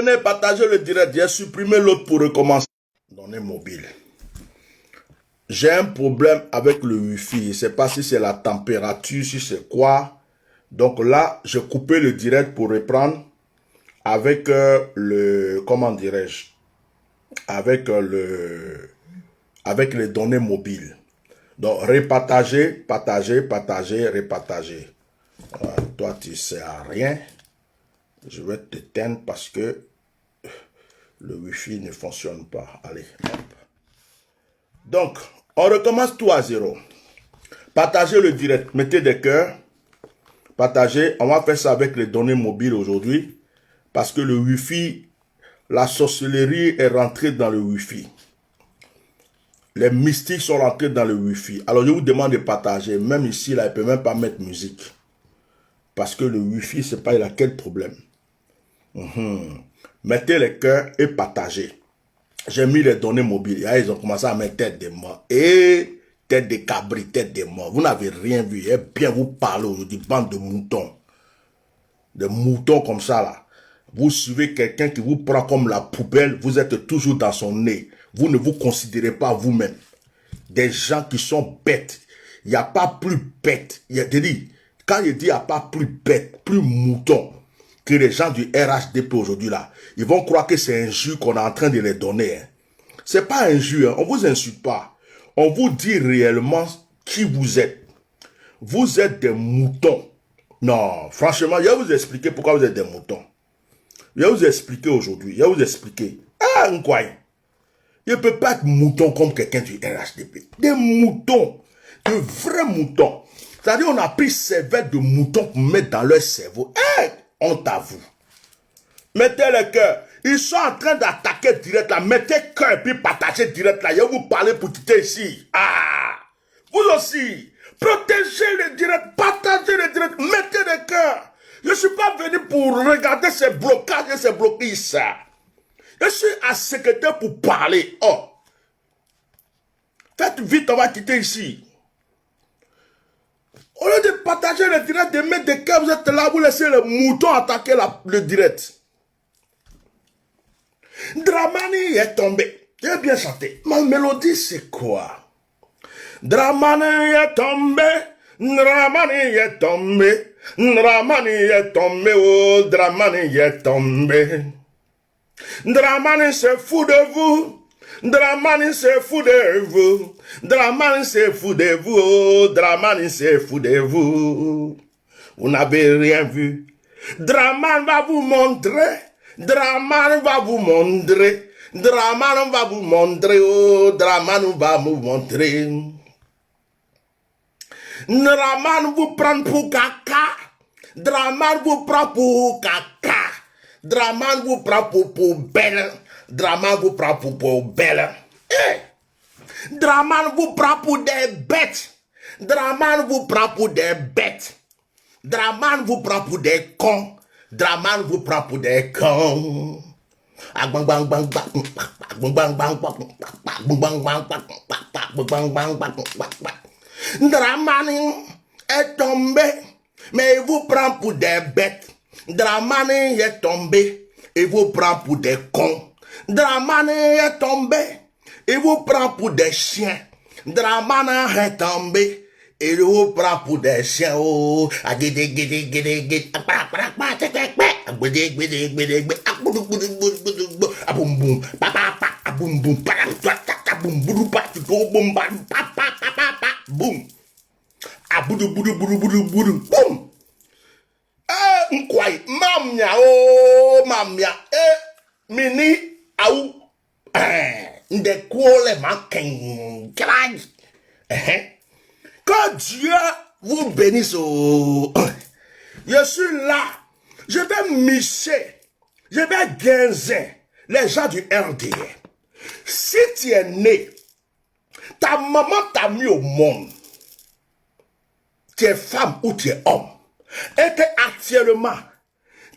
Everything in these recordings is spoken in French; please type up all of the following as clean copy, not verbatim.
venez partager le direct. J'ai supprimé l'autre pour recommencer. Données mobiles. J'ai un problème avec le Wi-Fi. Je ne sais pas si c'est la température, si c'est quoi. Donc là, j'ai coupé le direct pour reprendre avec le... Comment dirais-je? Avec les données mobiles. Donc, repartager, partager, partager, repartager. Voilà, toi, tu ne sais à rien. Je vais t'éteindre parce que le Wi-Fi ne fonctionne pas. Allez, hop. Donc, on recommence tout à zéro. Partagez le direct. Mettez des cœurs. Partagez. On va faire ça avec les données mobiles aujourd'hui. Parce que le Wi-Fi, la sorcellerie est rentrée dans le Wi-Fi. Les mystiques sont rentrés dans le Wi-Fi. Alors, je vous demande de partager. Même ici, là, il ne peut même pas mettre musique. Parce que le Wi-Fi, c'est pas, il a quel problème. Mettez les cœurs et partagez. J'ai mis les données mobiles. Là, ils ont commencé à mettre tête de mort. Et tête de cabri, tête de mort. Vous n'avez rien vu. Et bien vous parlez aujourd'hui, bande de moutons. Des moutons comme ça, là. Vous suivez quelqu'un qui vous prend comme la poubelle. Vous êtes toujours dans son nez. Vous ne vous considérez pas vous-même. Des gens qui sont bêtes. Il n'y a pas plus bête. Quand il dit il n'y a pas plus bête, plus mouton que les gens du RHDP aujourd'hui là, ils vont croire que c'est un jus qu'on est en train de les donner. Hein. C'est pas un jus, hein. On vous insulte pas. On vous dit réellement qui vous êtes. Vous êtes des moutons. Non, franchement, je vais vous expliquer pourquoi vous êtes des moutons. Je vais vous expliquer aujourd'hui. Je vais vous expliquer. Ah, quoi? Je ne peux pas être mouton comme quelqu'un du RHDP. Des moutons. De vrais moutons. C'est-à-dire, on a pris cervelle de moutons pour mettre dans leur cerveau. Hey, honte à vous. Mettez le cœur. Ils sont en train d'attaquer direct là. Mettez cœur puis partagez direct là. Je vais vous parler pour quitter ici. Ah! Vous aussi. Protégez le direct. Partagez le direct. Mettez le cœur. Je ne suis pas venu pour regarder ces blocages et ces blocages. Je suis à secrétaire pour parler. Oh. Faites vite, on va quitter ici. Au lieu de partager le direct, de mettre des cœurs, vous êtes là, vous laissez le mouton attaquer le direct. Dramani est tombé. J'ai bien chanté. Ma mélodie, c'est quoi? Dramani est tombé. Dramani est tombé. Dramani est tombé. Oh, Dramani est tombé. Dramani se fout de vous. Dramani se fout de vous. Dramani se fout de vous. Oh, Dramani se fout de vous. Vous n'avez rien vu. Draman va vous montrer. Draman va vous montrer. Draman va vous montrer. Oh, Draman va vous montrer. Draman vous prend pour caca. Draman vous prend pour caca. Draman vous prend pour poubelle. Draman vous prend pour poubelle. Eh! Draman vous prend pour des bêtes. Draman vous prend pour des bêtes. Draman vous prend pour des cons. Draman vous prend pour des cons. Draman est tombé, mais il vous prend pour des bêtes. Draman est tombé, il vous prend pour des cons. Draman est tombé, il vous prend pour des chiens. Draman est tombé, il vous prend pour des chiens. Oh, boum. Nkwai, mamia, oh, mamia, mini, aou, de quoi manquent, que Dieu vous bénisse, oh. Je suis là, je vais micher, je vais guinzer les gens du RDA. Si tu es né, ta maman t'a mis au monde, tu es femme ou tu es homme, et que actuellement,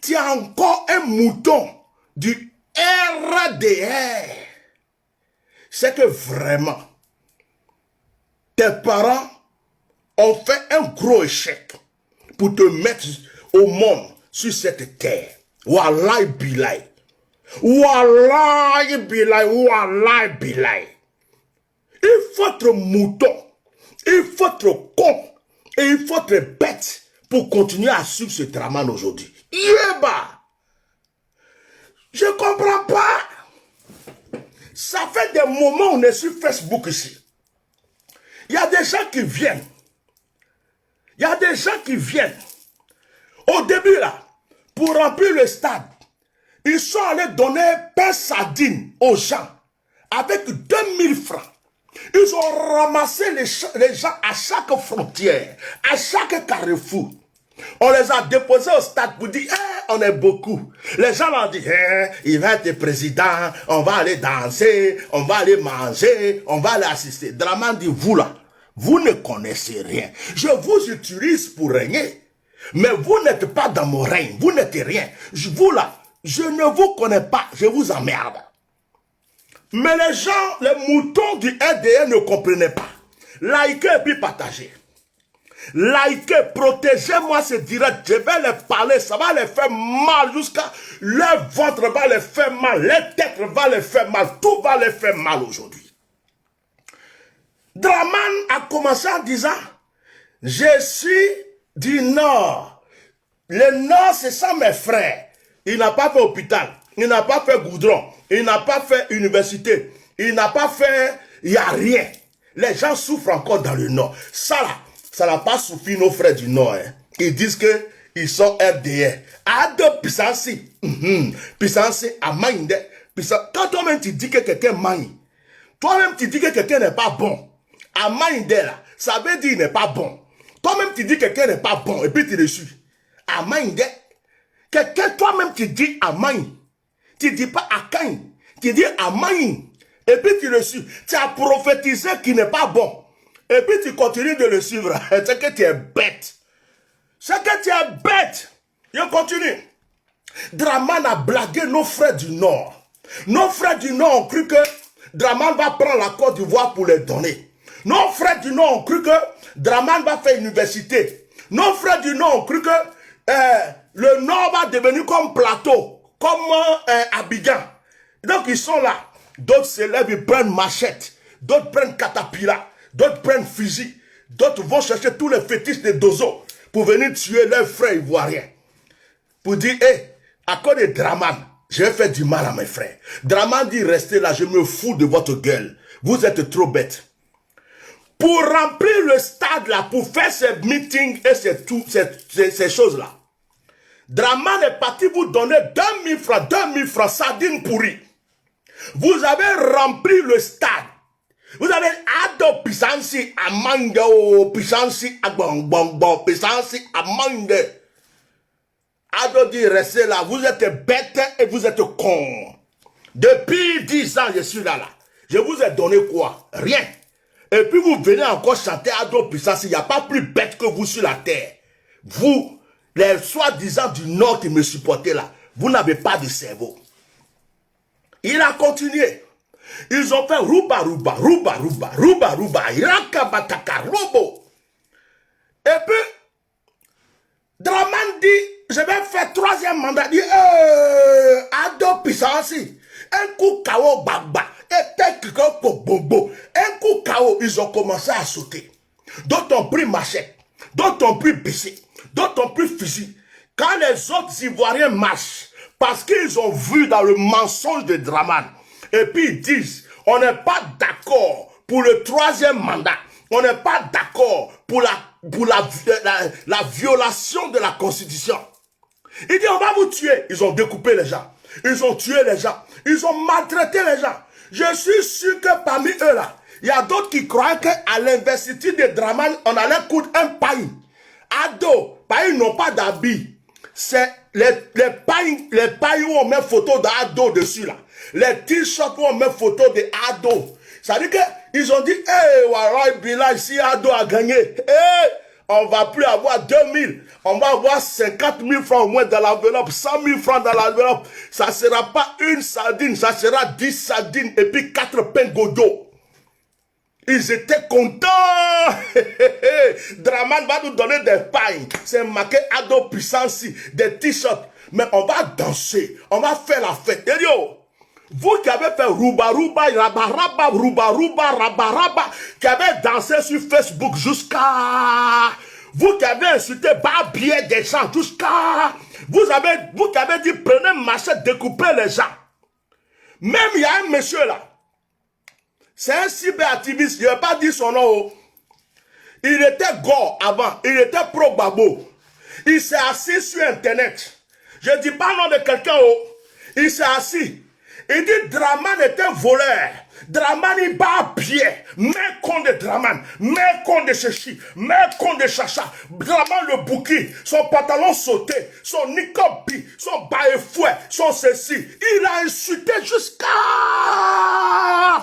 tu as encore un mouton du RDR. C'est que vraiment, tes parents ont fait un gros échec pour te mettre au monde sur cette terre. Wallahi bilay. Wallahi bilay, wallahi bilay. Il faut être mouton, il faut être con, et il faut être bête pour continuer à suivre ce Draman aujourd'hui. Yéba! Je ne comprends pas. Ça fait des moments où on est sur Facebook ici. Il y a des gens qui viennent. Il y a des gens qui viennent. Au début là, pour remplir le stade, ils sont allés donner pain sardine aux gens avec 2000 francs. Ils ont ramassé les gens à chaque frontière, à chaque carrefour. On les a déposés au stade pour dire, on est beaucoup. Les gens leur disent, il va être président, on va aller danser, on va aller manger, on va aller assister. Draman dit, vous là, vous ne connaissez rien. Je vous utilise pour régner. Mais vous n'êtes pas dans mon règne, vous n'êtes rien. Vous là, je ne vous connais pas, je vous emmerde. Mais les gens, les moutons du RDN ne comprenaient pas. Likez et puis partagez. Likez, protégez-moi ce direct. Je vais les parler, ça va les faire mal jusqu'à... Leur ventre va les faire mal, leur tête va les faire mal, tout va les faire mal aujourd'hui. Draman a commencé en disant, je suis du Nord. Le Nord, c'est ça mes frères. Il n'a pas fait hôpital, il n'a pas fait goudron, il n'a pas fait université, il n'a pas fait... Il n'y a rien. Les gens souffrent encore dans le Nord. Ça là, ça n'a pas suffi nos frères du Nord. Hein. Ils disent qu'ils sont RDR. À deux puissances. Puissance à mind. Quand toi-même tu dis que quelqu'un manie, toi-même tu dis que quelqu'un n'est pas bon. À mind là, ça veut dire qu'il n'est pas bon. Toi-même tu dis que quelqu'un n'est pas bon et puis tu le suis. À mind. Quelqu'un, toi-même tu dis à mind. Tu dis pas à Kain. Tu dis à mind. Et puis tu le suis. Tu as prophétisé qu'il n'est pas bon. Et puis tu continues de le suivre. C'est que tu es bête. C'est que tu es bête. Je continue. Draman a blagué nos frères du Nord. Nos frères du Nord ont cru que Draman va prendre la Côte d'Ivoire pour les donner. Nos frères du Nord ont cru que Draman va faire université. Nos frères du Nord ont cru que le Nord va devenir comme Plateau, comme Abidjan. Donc ils sont là. D'autres se lèvent, ils prennent machette. D'autres prennent catapilla. D'autres prennent fusil. D'autres vont chercher tous les fétiches de Dozo pour venir tuer leurs frères ivoiriens. Pour dire, à cause de Draman, je vais faire du mal à mes frères. Draman dit, restez là, je me fous de votre gueule. Vous êtes trop bêtes. Pour remplir le stade là, pour faire ces meetings et ces choses-là, Draman est parti vous donner 2000 francs, sardines pourries. Vous avez rempli le stade. Vous avez ado pisansi à mango, pisansi à bonbon, pisansi à mangue. Ado dit restez là, vous êtes bêtes et vous êtes cons. Depuis 10 ans, je suis là. Je vous ai donné quoi? Rien. Et puis vous venez encore chanter ado pisansi, il n'y a pas plus bête que vous sur la terre. Vous, les soi-disant du Nord qui me supportez là, vous n'avez pas de cerveau. Il a continué. Ils ont fait rouba, irakabataka, robo. Et puis, Draman dit, je vais faire 3e mandat. Il dit, ado pisansi. Un coup KO baba. Et tel bobo. Un coup KO, ils ont commencé à sauter. D'autres ont pris machette. D'autres ont pris baiser. D'autres ont pris fusil. Quand les autres Ivoiriens marchent, parce qu'ils ont vu dans le mensonge de Draman, et puis ils disent, on n'est pas d'accord pour le 3e mandat. On n'est pas d'accord pour la violation de la Constitution. Ils disent, on va vous tuer. Ils ont découpé les gens. Ils ont tué les gens. Ils ont maltraité les gens. Je suis sûr que parmi eux là, il y a d'autres qui croient qu'à l'investiture de Draman, on allait coudre un pain. Ado, pain n'ont pas d'habit. C'est les pailles où on met photo d'ado dessus là. Les t-shirts où on met photo d'ado. Ça veut dire qu'ils ont dit, voilà, Bilal, si ado a gagné, on va plus avoir 2000. On va avoir 50 000 francs au moins dans l'enveloppe, 100 000 francs dans l'enveloppe. Ça ne sera pas une sardine, ça sera 10 sardines et puis 4 pains godo. Ils étaient contents. Draman va nous donner des pailles. C'est marqué ado puissance, des t-shirts. Mais on va danser, on va faire la fête. Et yo, vous qui avez fait rouba rouba, raba raba, rouba rouba, raba raba, qui avez dansé sur Facebook jusqu'à... Vous qui avez insulté barbier des gens jusqu'à... Vous qui avez dit prenez machette, découpez les gens. Même il y a un monsieur là. C'est un cyberactiviste, je ne vais pas dire son nom. Il était gore avant, il était pro-babo. Il s'est assis sur Internet. Je ne dis pas le nom de quelqu'un. Il s'est assis. Il dit Draman était voleur. Draman il bat pied. Mais con de Draman. Mais con de Chechi. Mais con de Chacha. Draman le bouki. Son pantalon sauté. Son nicobi. Son baille-fouet. Son ceci. Il a insulté jusqu'à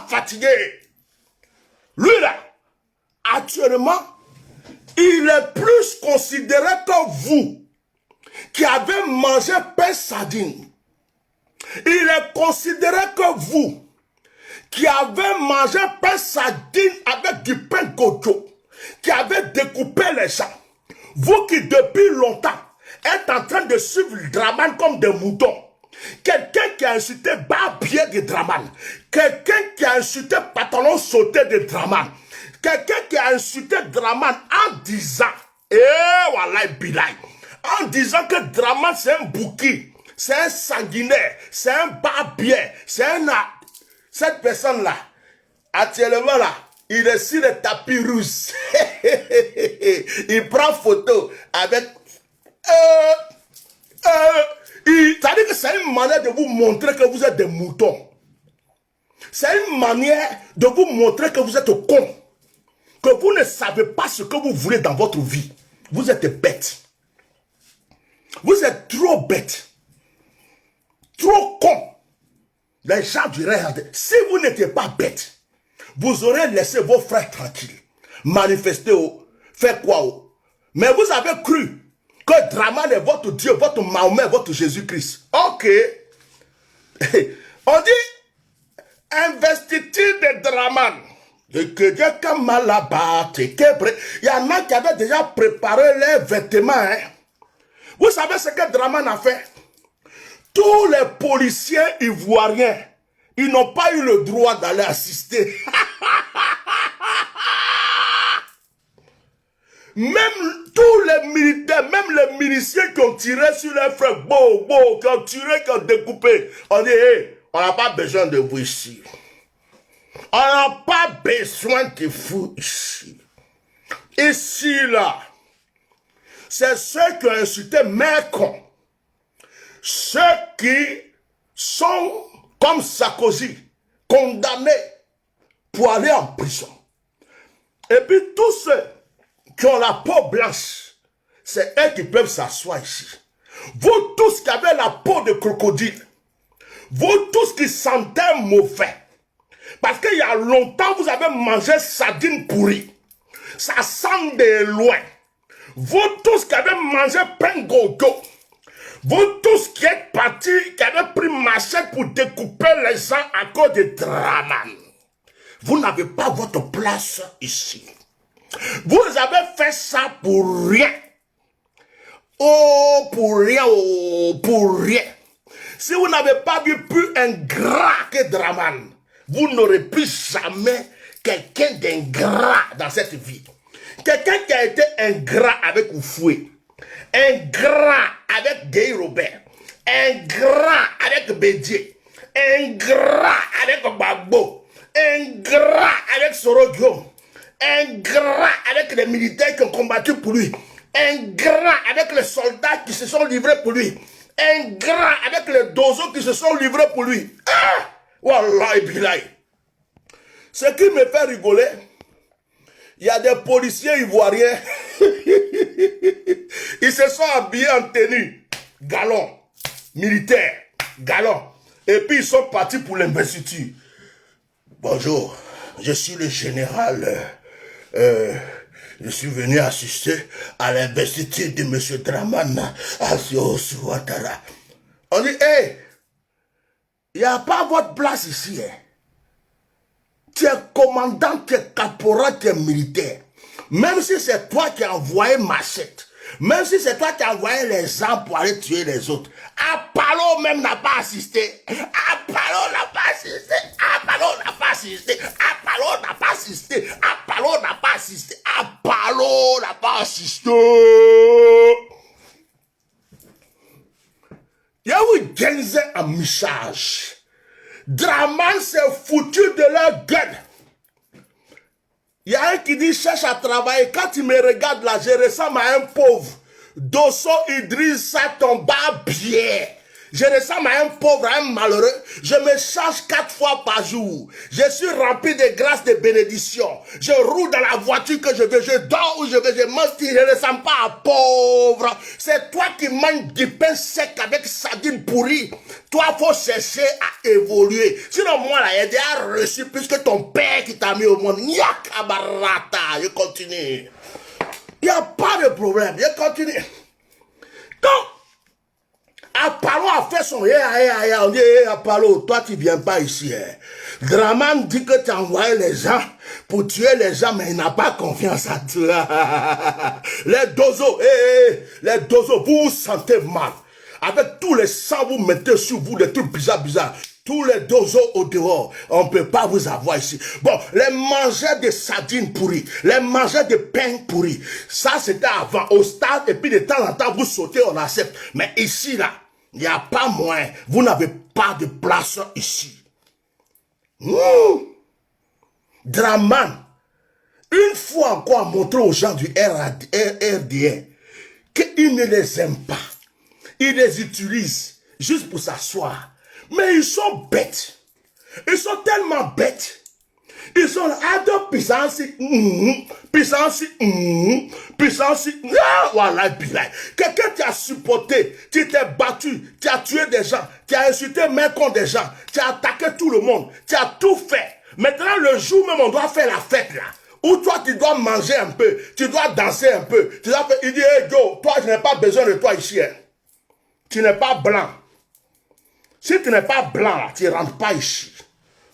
fatigué. Lui là, actuellement, il est plus considéré que vous qui avez mangé pain sardine. Il est considéré que vous qui avez mangé pain sardine avec du pain gojo, qui avez découpé les gens, vous qui depuis longtemps êtes en train de suivre le Draman comme des moutons, quelqu'un qui a insulté barbier de Draman, quelqu'un qui a insulté pantalon sauté de Draman, quelqu'un qui a insulté Draman en disant, voilà, bilay, en disant que Draman c'est un bouki, c'est un sanguinaire, c'est un barbier, c'est un... Cette personne-là, actuellement là, il est sur le tapis rouge. Il prend photo avec... ça dit que c'est une manière de vous montrer que vous êtes des moutons. C'est une manière de vous montrer que vous êtes con. Que vous ne savez pas ce que vous voulez dans votre vie. Vous êtes bête. Vous êtes trop bête. Trop con. Les gens diraient, si vous n'étiez pas bête, vous aurez laissé vos frères tranquilles. Manifester, faire quoi? Mais vous avez cru que Draman est votre Dieu, votre Mahomet, votre Jésus-Christ. Ok. On dit, investiture de Draman. Il y en a qui avaient déjà préparé les vêtements. Hein. Vous savez ce que Draman a fait? Tous les policiers ivoiriens, ils n'ont pas eu le droit d'aller assister. Même tous les militaires, même les miliciens qui ont tiré sur les frères, qui ont tiré, qui ont découpé, on dit, hey, on n'a pas besoin de vous ici. On n'a pas besoin de vous ici. Ici, là, c'est ceux qui ont insulté Macron. Ceux qui sont, comme Sarkozy, condamnés pour aller en prison. Et puis tous ceux qui ont la peau blanche, c'est eux qui peuvent s'asseoir ici. Vous tous qui avez la peau de crocodile, vous tous qui sentez mauvais, parce qu'il y a longtemps vous avez mangé sardine pourrie, ça sent de loin. Vous tous qui avez mangé pain gogo, vous tous qui êtes partis, qui avez pris machette pour découper les gens à cause de Draman, vous n'avez pas votre place ici. Vous avez fait ça pour rien. Oh, pour rien, oh, pour rien. Si vous n'avez pas vu plus ingrat que Draman, vous n'aurez plus jamais quelqu'un d'ingrat dans cette vie. Quelqu'un qui a été ingrat avec Oufoué, ingrat avec Gay Robert, ingrat avec Bédier, ingrat avec Gbagbo, ingrat avec Sorogio, ingrat avec les militaires qui ont combattu pour lui, ingrat avec les soldats qui se sont livrés pour lui, ingrat avec les dozos qui se sont livrés pour lui. Ah! Wallahi billahi. Ce qui me fait rigoler, il y a des policiers ivoiriens, ils se sont habillés en tenue, galon, militaire, galon, et puis ils sont partis pour l'investiture. Bonjour, je suis le général, je suis venu assister à l'investiture de M. Draman Asio Ouattara. On dit, hey, il n'y a pas votre place ici, hein. Tu es commandant, tu es caporal, tu es militaire. Même si c'est toi qui as envoyé Machette, Même si c'est toi qui as envoyé les gens pour aller tuer les autres. Apollo même n'a pas assisté. Apollo n'a pas assisté. Apollo n'a pas assisté. Apollo n'a pas assisté. Apollo n'a pas assisté. Apollo n'a pas assisté. Il y a eu Genze en message. Draman s'est foutu de leur gueule. Il y a un qui dit cherche à travailler. Quand il me regarde là, je ressemble à un pauvre. Dosso Idriss, ça tombe bien. Je ressemble à un pauvre, à un malheureux. Je me change 4 fois par jour. Je suis rempli de grâce, de bénédictions. Je roule dans la voiture que je veux. Je dors où je veux. Je mange. Je ne ressemble pas à pauvre. C'est toi qui manges du pain sec avec sardines pourries. Toi, il faut chercher à évoluer. Sinon, moi, là, j'ai déjà reçu plus que ton père qui t'a mis au monde. Nyak abarata. Je continue. Il n'y a pas de problème. Je continue. Donc, Apollo a fait son on dit Apollo, toi tu viens pas ici. Draman dit que tu as envoyé les gens pour tuer les gens, mais il n'a pas confiance en toi. Les dozos, les dozos, vous vous sentez mal. Avec tous les sangs, vous mettez sur vous des trucs bizarres. Tous les dozos au dehors, on ne peut pas vous avoir ici. Bon, les mangeurs de sardines pourries, les mangeurs de pain pourris, ça c'était avant, au stade, et puis de temps en temps, vous sautez, on accepte. Mais ici, là, il n'y a pas moyen. Vous n'avez pas de place ici. Draman, une fois encore, montré aux gens du RDN qu'il ne les aime pas. Il les utilise juste pour s'asseoir. Mais ils sont bêtes. Ils sont tellement bêtes. Ils sont là, de puissance, puissance, voilà, quelqu'un t'a supporté, tu t'es battu, tu as tué des gens, tu as insulté même contre des gens, tu as attaqué tout le monde, tu as tout fait. Maintenant, le jour même, on doit faire la fête là. Ou toi, tu dois manger un peu, tu dois danser un peu. Tu dois faire, il dit, hey Joe, toi, je n'ai pas besoin de toi ici. Hein. Tu n'es pas blanc. Si tu n'es pas blanc, là, tu ne rentres pas ici.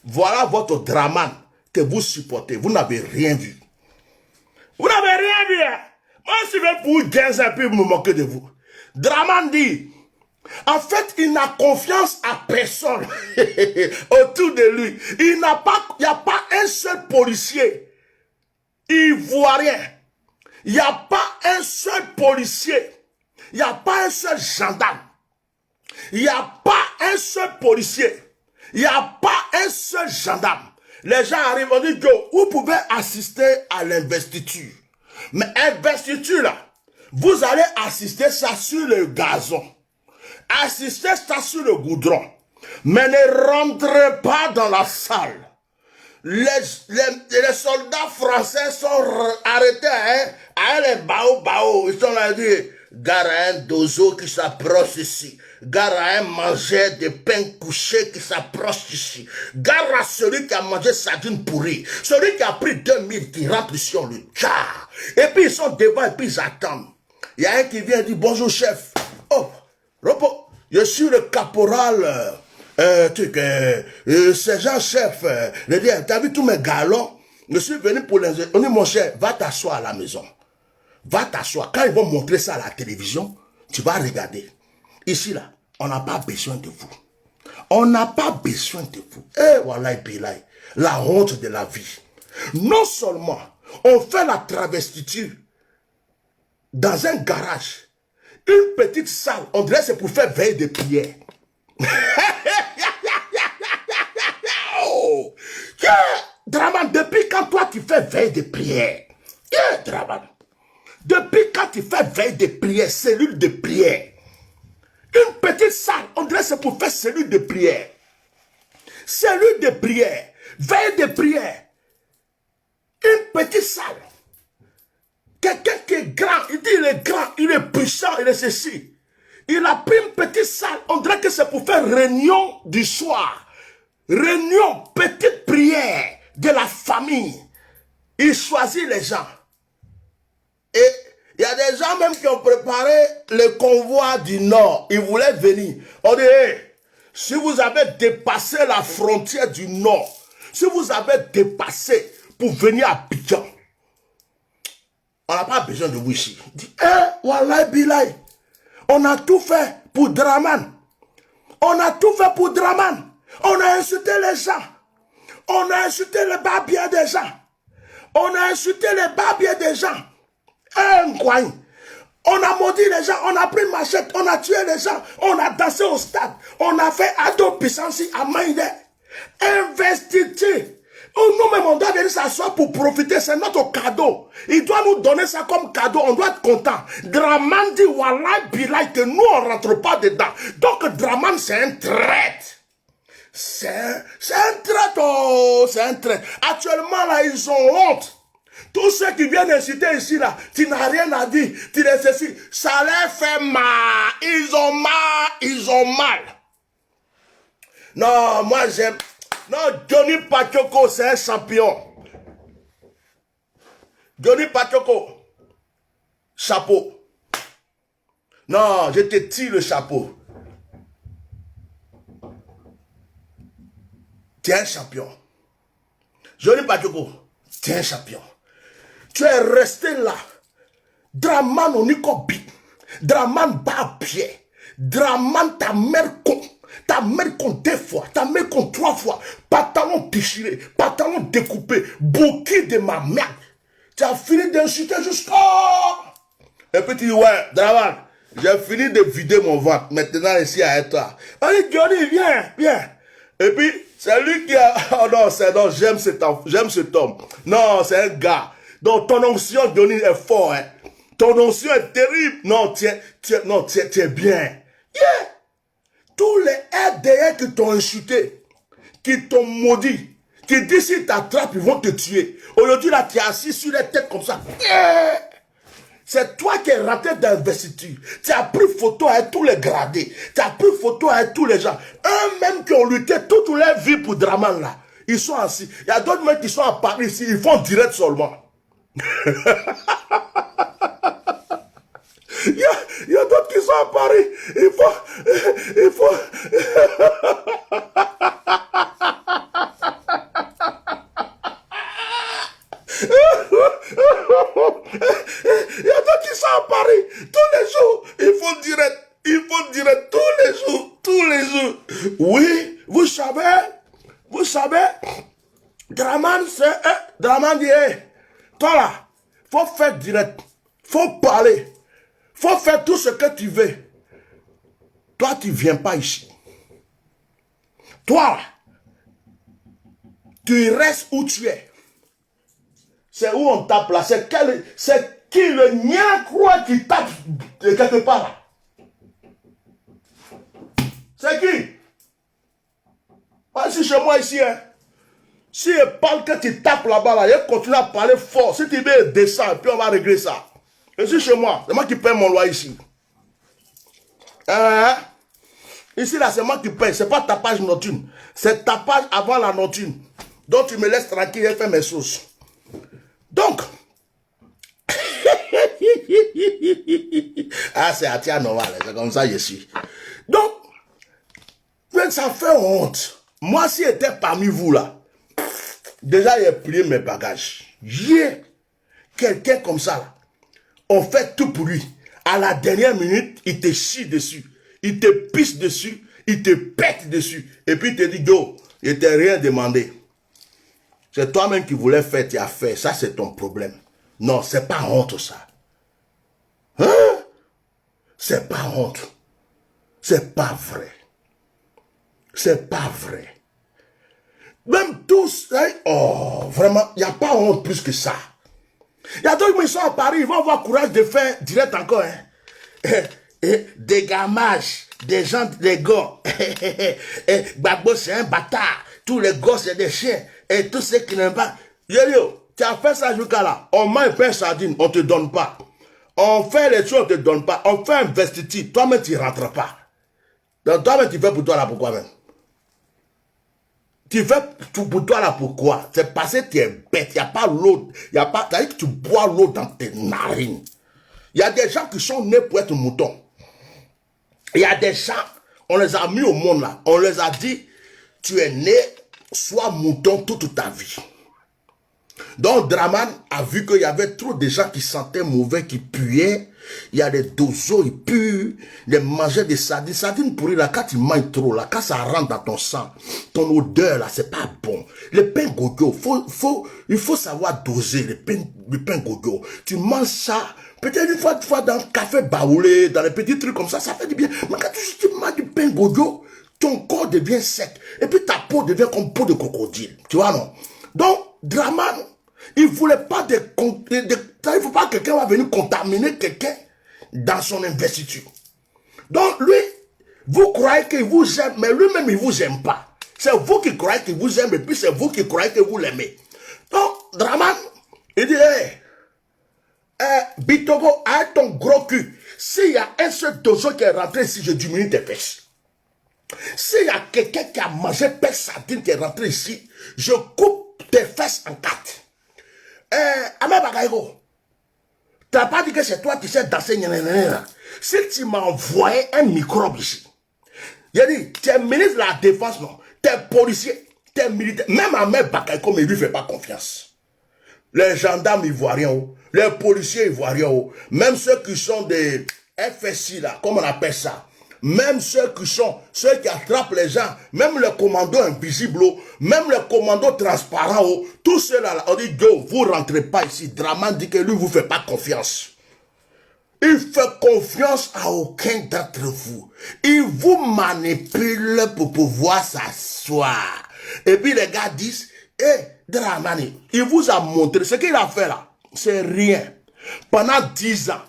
Voilà votre Draman que vous supportez. Vous n'avez rien vu. Vous n'avez rien vu. Hein? Moi, je vais pour 15 ans puis me moquer de vous. Draman dit, en fait, il n'a confiance à personne autour de lui. Il n'y a pas un seul policier ivoirien. Il n'y a pas un seul policier. Il n'y a pas un seul gendarme. Il n'y a pas un seul policier. Il n'y a pas un seul gendarme. Les gens arrivent, on dit, vous pouvez assister à l'investiture. Mais investiture là, vous allez assister ça sur le gazon. Assistez ça sur le goudron. Mais ne rentrez pas dans la salle. Les soldats français sont arrêtés à les bao. Ils sont là, dit, gare à un dozo qui s'approche ici. Gare à un mangeur de pain couché qui s'approche ici. Gare à celui qui a mangé sardine pourrie. Celui qui a pris 2000 qui rentre ici, on le tchar. Et puis ils sont devant et puis ils attendent. Il y a un qui vient dire bonjour chef. Oh, repos, je suis le caporal. Sergent chef. T'as vu tous mes galons? Je suis venu pour les... On dit mon chef, va t'asseoir à la maison. Va t'asseoir. Quand ils vont montrer ça à la télévision, tu vas regarder. Ici, là, on n'a pas besoin de vous. On n'a pas besoin de vous. Eh, voilà, la honte de la vie. Non seulement, on fait la travestiture dans un garage, une petite salle, on dirait c'est pour faire veille de prière. Oh, yeah, Draman, depuis quand toi tu fais veille de prière? Yeah, Draman. Depuis quand tu fais veille de prière, cellule de prière? Une petite salle, on dirait c'est pour faire cellule de prière. Cellule de prière, veille de prière. Une petite salle. Quelqu'un qui est grand, il dit il est grand, il est puissant, il est ceci. Il a pris une petite salle, on dirait que c'est pour faire réunion du soir. Réunion, petite prière de la famille. Il choisit les gens. Et il y a des gens même qui ont préparé le convoi du Nord. Ils voulaient venir. On dit, hey, si vous avez dépassé la frontière du Nord, si vous avez dépassé pour venir à Abidjan, On n'a pas besoin de vous ici. Il dit, Wallah Bilay, on a tout fait pour Draman. On a tout fait pour Draman. On a insulté les gens. On a insulté les barbiers des gens. On a insulté les barbiers des gens. Incroyable. On a maudit les gens, on a pris machette, on a tué les gens, on a dansé au stade, on a fait ado puissance à Maïdé. Investiture. Nous-mêmes, on doit venir s'asseoir pour profiter, c'est notre cadeau. Il doit nous donner ça comme cadeau, on doit être content. Draman dit, Wallah Bilay, que nous, on ne rentre pas dedans. Donc, Draman, c'est un traître. C'est un traître, oh, c'est un traître. Actuellement, là, ils ont honte. Tous ceux qui viennent inciter ici, là, tu n'as rien à dire, tu les ceci, ça leur fait mal. Ils ont mal, ils ont mal. Non, moi j'aime. Non, Johnny Pachoko, c'est un champion. Johnny Pachoko, chapeau. Non, je te tire le chapeau. Tu es un champion. Johnny Pachoko, tu es un champion. Tu es resté là. Draman on y copie. Draman bas pied. Draman ta mère con. Ta mère con 2 fois. Ta mère con 3 fois. Pantalon déchiré. Pantalon découpé. Bouquet de ma merde. Tu as fini d'insulter jusqu'à... Et puis tu dis, ouais, Draman, j'ai fini de vider mon ventre. Maintenant ici à toi. Allez, Johnny, viens, viens. Et puis, c'est lui qui a... Oh non, non, j'aime cet homme. Non, c'est un gars. Donc, ton onction, Johnny, est fort, hein. Ton onction est terrible. Non, tu es bien. Yeah. Tous les RDA qui t'ont insulté, qui t'ont maudit, qui disent s'ils t'attrapent, ils vont te tuer. Aujourd'hui, là, tu es assis sur les têtes comme ça. Yeah. C'est toi qui es raté d'investiture. Tu as pris photo avec tous les gradés. Tu as pris photo avec tous les gens. Eux-mêmes qui ont lutté toute leur vie pour Draman, là. Ils sont assis. Il y a d'autres mecs qui sont à Paris ici. Ils font direct seulement. Il y a d'autres qui sont à Paris. Il faut... Il y a d'autres qui sont à Paris. Tous les jours, ils font direct. Ils font direct tous les jours. Tous les jours. Oui, vous savez, Draman, c'est... Draman dit, toi là, faut faire direct. Faut parler. Faut faire tout ce que tu veux. Toi, tu ne viens pas ici. Toi, tu restes où tu es. C'est où on t'a placé. C'est qui le nia croix qui tape de quelque part là. C'est qui? Vas-y chez moi ici. Hein. Si il parle que tu tapes là-bas, là, il continue à parler fort. Si tu veux, descends, puis on va régler ça. Je suis chez moi. C'est moi qui paye mon loyer ici. Ici, là, c'est moi qui paye. C'est pas tapage nocturne. C'est tapage avant la nocturne. Donc, tu me laisses tranquille et fais mes sauces. Donc, c'est à tia normal. C'est comme ça que je suis. Donc, ça fait honte. Moi, si j'étais parmi vous, là, déjà, j'ai plié mes bagages. J'ai quelqu'un comme ça, là. On fait tout pour lui. À la dernière minute, il te chie dessus. Il te pisse dessus. Il te pète dessus. Et puis il te dit, go, je t'ai rien demandé. C'est toi-même qui voulais faire, tu as fait. Ça, c'est ton problème. Non, c'est pas honte, ça. Hein? C'est pas honte. C'est pas vrai. C'est pas vrai. Même tous, hein? Oh, vraiment, il n'y a pas honte plus que ça. Il y a d'autres qui sont à Paris, ils vont avoir courage de faire direct encore. Hein. Des gammages, des gens, des gars. Gbagbo, c'est un bâtard. Tous les gars, c'est des chiens. Et tous ceux qui n'aiment pas. Yo, tu as fait ça jusqu'à là. On met un pain sardine, on ne te donne pas. On fait les choses, on ne te donne pas. On fait un investiture, toi-même, tu ne rentres pas. Donc, toi-même, tu fais pour toi là, pourquoi même? Tu fais tout pour toi là, pourquoi? C'est parce que tu es bête, il n'y a pas l'eau, il n'y a pas, c'est-à-dire que tu bois l'eau dans tes narines. Il y a des gens qui sont nés pour être moutons. Il y a des gens, on les a mis au monde là, on les a dit, tu es né, sois mouton toute ta vie. Donc Draman a vu qu'il y avait trop de gens qui sentaient mauvais, qui puaient. Il y a des dozos, ils puent, ils mangeaient des sardines. Sardines pourries, là, quand tu manges trop, là, quand ça rentre dans ton sang, ton odeur, là, c'est pas bon. Le pain gogo, il faut savoir doser le pain gogo. Tu manges ça, peut-être une fois dans le café baoulé, dans les petits trucs comme ça fait du bien. Mais quand tu manges du pain gogo, ton corps devient sec. Et puis ta peau devient comme peau de crocodile. Tu vois, non? Donc, Draman, il ne voulait pas il ne faut pas que quelqu'un va venir contaminer quelqu'un dans son investiture. Donc lui, vous croyez qu'il vous aime, mais lui-même il ne vous aime pas. C'est vous qui croyez qu'il vous aime et puis c'est vous qui croyez que vous l'aimez. Donc, Draman, il dit, Bitogo, avec ton gros cul, s'il y a un seul dozo qui est rentré ici, je diminue tes fesses. S'il y a quelqu'un qui a mangé pêche sardine qui est rentré ici, je coupe tes fesses en quatre. Ahmed Bagaïgo, tu n'as pas dit que c'est toi qui sais danser. Si tu m'as envoyé un microbe ici, il a dit, tu es ministre de la Défense, non? Tu es policier, tu es militaire. Même Ahmed Bagaïgo ne lui fait pas confiance. Les gendarmes ivoiriens, les policiers ivoiriens, même ceux qui sont des FSI, là, comme on appelle ça, même ceux qui attrapent les gens, même les commandos invisibles, même les commandos transparents, tous ceux-là, on dit, yo, vous rentrez pas ici. Draman dit que lui, vous fait pas confiance. Il fait confiance à aucun d'entre vous. Il vous manipule pour pouvoir s'asseoir. Et puis les gars disent, Dramani, il vous a montré, ce qu'il a fait là, c'est rien. Pendant 10 ans,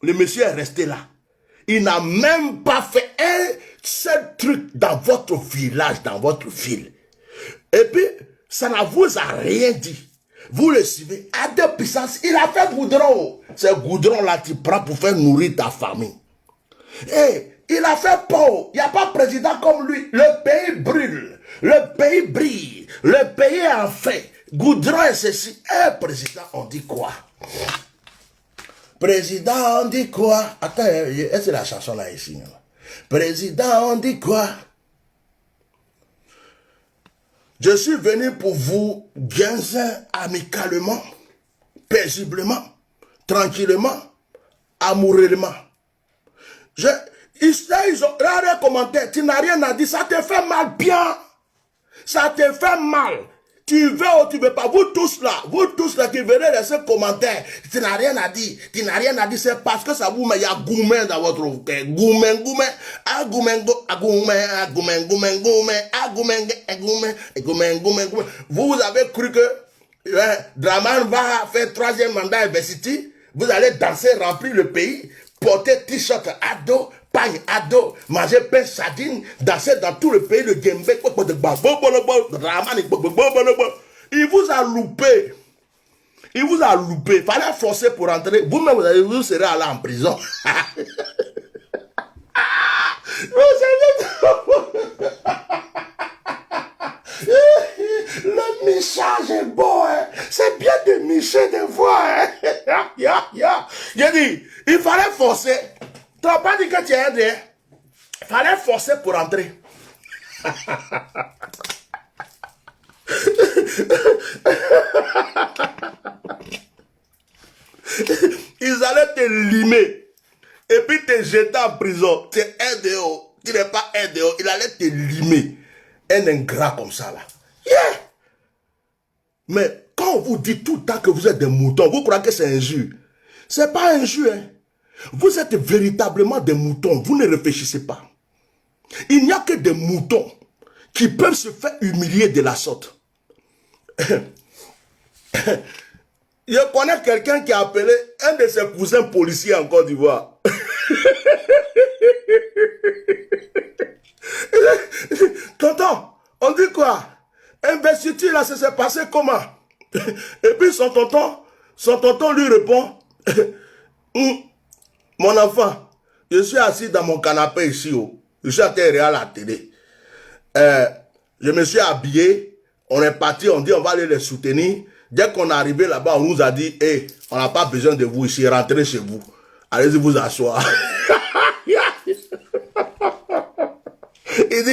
le monsieur est resté là. Il n'a même pas fait un seul truc dans votre village, dans votre ville. Et puis, ça ne vous a rien dit. Vous le suivez à deux puissances. Il a fait goudron. C'est goudron là tu prends pour faire nourrir ta famille. Et il a fait peur. Il n'y a pas de président comme lui. Le pays brûle. Le pays brille. Le pays est en fait. Goudron et ceci. Président, on dit quoi? Président, on dit quoi? Attends, est-ce que la chanson là ici? Président, on dit quoi? Je suis venu pour vous guinzer amicalement, paisiblement, tranquillement, amoureusement. Ils ont rien commenté. Tu n'as rien à dire. Ça te fait mal, bien. Ça te fait mal. Tu veux ou tu veux pas, vous tous là qui venez laisser commentaire, tu n'as rien à dire, c'est parce que ça vous met, il y a goumen dans votre cœur, goumen, vous avez cru que Draman va faire 3e mandat university, vous allez danser, remplir le pays, porter t-shirt ado, pagne ado, manger pain sardine, danser dans tout le pays de Gembe. Il vous a loupé. Il vous a loupé. Fallait forcer pour entrer. Vous-même, vous serez allé en prison. Le message est beau, hein? C'est bien de micher des fois. Hein? J'ai dit, il fallait forcer. Tu n'as pas dit que tu es aidé. Il fallait forcer pour entrer. Ils allaient te limer et puis te jeter en prison. Tu es NDO, tu n'es pas NDO. Il allait te limer. Un ingrat comme ça là. Yeah. Mais quand on vous dit tout le temps que vous êtes des moutons, vous croyez que c'est injure. C'est pas injure. Hein. Vous êtes véritablement des moutons. Vous ne réfléchissez pas. Il n'y a que des moutons qui peuvent se faire humilier de la sorte. Je connais quelqu'un qui a appelé un de ses cousins policiers en Côte d'Ivoire. Tonton, on dit quoi? Investiture là, ça s'est passé comment? Et puis son tonton lui répond, mon enfant, je suis assis dans mon canapé ici, je suis à terre à la télé. Je me suis habillé, on est parti, on dit on va aller les soutenir. Dès qu'on est arrivé là-bas, on nous a dit, hey, on n'a pas besoin de vous ici, rentrez chez vous. Allez-y vous asseoir. Il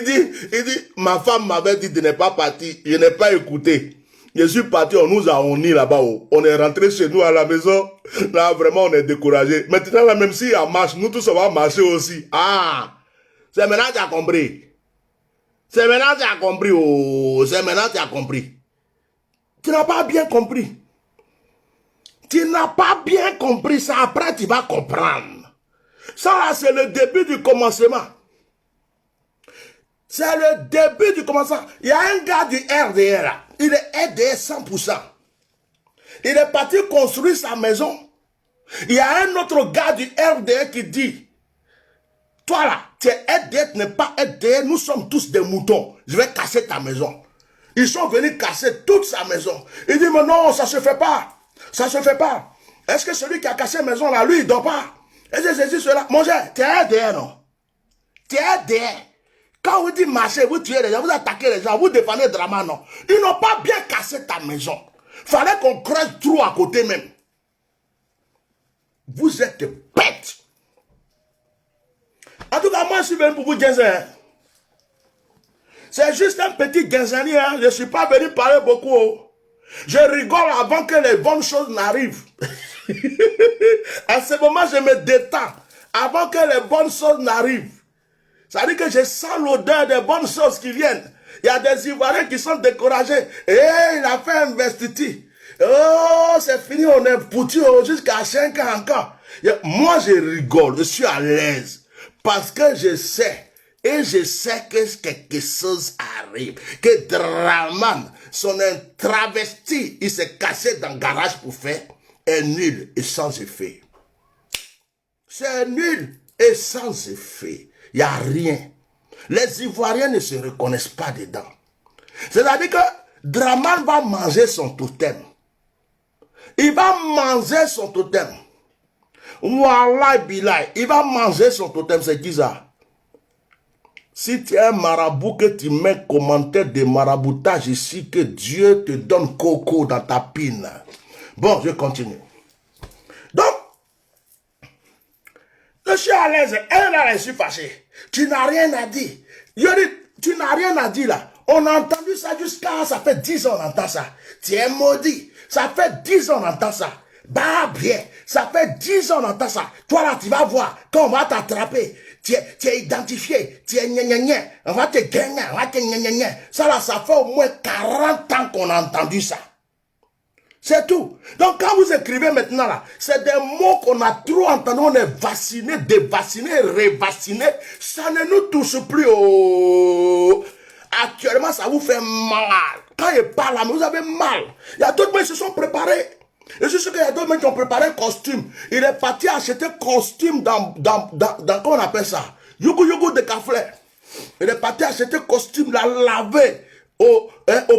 dit, ma femme m'avait dit de ne pas partir, je n'ai pas écouté. Je suis parti, on nous a honnis là-bas. On est rentré chez nous à la maison. Là, vraiment, on est découragé. Maintenant, là, même s'il y a marche, nous tous, on va marcher aussi. Ah! C'est maintenant que tu as compris. C'est maintenant que tu as compris. Oh, c'est maintenant que tu as compris. Tu n'as pas bien compris. Tu n'as pas bien compris ça. Après, tu vas comprendre. Ça, là, c'est le début du commencement. C'est le début du commencement. Il y a un gars du RDR là. Il est RDR 100%. Il est parti construire sa maison. Il y a un autre gars du RDR qui dit, toi là, tu es RDR, tu n'es pas RDR, nous sommes tous des moutons. Je vais casser ta maison. Ils sont venus casser toute sa maison. Il dit, mais non, ça ne se fait pas. Ça ne se fait pas. Est-ce que celui qui a cassé la maison là, lui, il ne dort pas? Est-ce que c'est cela? Mon cher, tu es RDR, non? Tu es RDR. Quand vous dites marcher, vous tuez les gens, vous attaquez les gens, vous défendez Drama, non. Ils n'ont pas bien cassé ta maison. Fallait qu'on creuse trop à côté même. Vous êtes bêtes. En tout cas, moi, je suis venu pour vous dire ça. C'est juste un petit guinzani, hein. Je ne suis pas venu parler beaucoup. Je rigole avant que les bonnes choses n'arrivent. À ce moment, je me détends avant que les bonnes choses n'arrivent. Ça veut dire que je sens l'odeur des bonnes choses qui viennent. Il y a des Ivoiriens qui sont découragés. Et il a fait un investiture. Oh, c'est fini, on est foutu jusqu'à 5 ans encore. Moi, je rigole, je suis à l'aise. Parce que je sais, et je sais que quelque chose arrive. Que Draman, son travesti, il s'est cassé dans le garage pour faire, est nul et sans effet. C'est nul et sans effet. Il n'y a rien. Les Ivoiriens ne se reconnaissent pas dedans. C'est-à-dire que Draman va manger son totem. Il va manger son totem. Wallah billah, il va manger son totem. C'est qui ça? Si tu es un marabout, que tu mets commentaire de maraboutage ici, que Dieu te donne coco dans ta pine. Bon, je continue. Donc, je suis à l'aise. Elle là, je suis fâché. Tu n'as rien à dire. Tu n'as rien à dire là. On a entendu ça jusqu'à... Ça fait 10 ans on entend ça. Tu es maudit. Ça fait 10 ans on entend ça. Bah bien. Ça fait 10 ans on entend ça. Toi là, tu vas voir. Quand on va t'attraper, tu es identifié. Tu es gna. On va te gagner. On va te gna. Ça là, ça fait au moins 40 ans qu'on a entendu ça. C'est tout. Donc quand vous écrivez maintenant là, c'est des mots qu'on a trop entendus, on est vacciné, dévacciné, révacciné. Ça ne nous touche plus. Oh. Actuellement, ça vous fait mal. Quand il parle là, vous avez mal. Il y a d'autres mecs qui se sont préparés. Et je sais qu'il y a d'autres mecs qui ont préparé un costume. Il est parti acheter un costume dans comment on appelle ça? Yugu de Café. Il est parti acheter un costume, l'a lavé au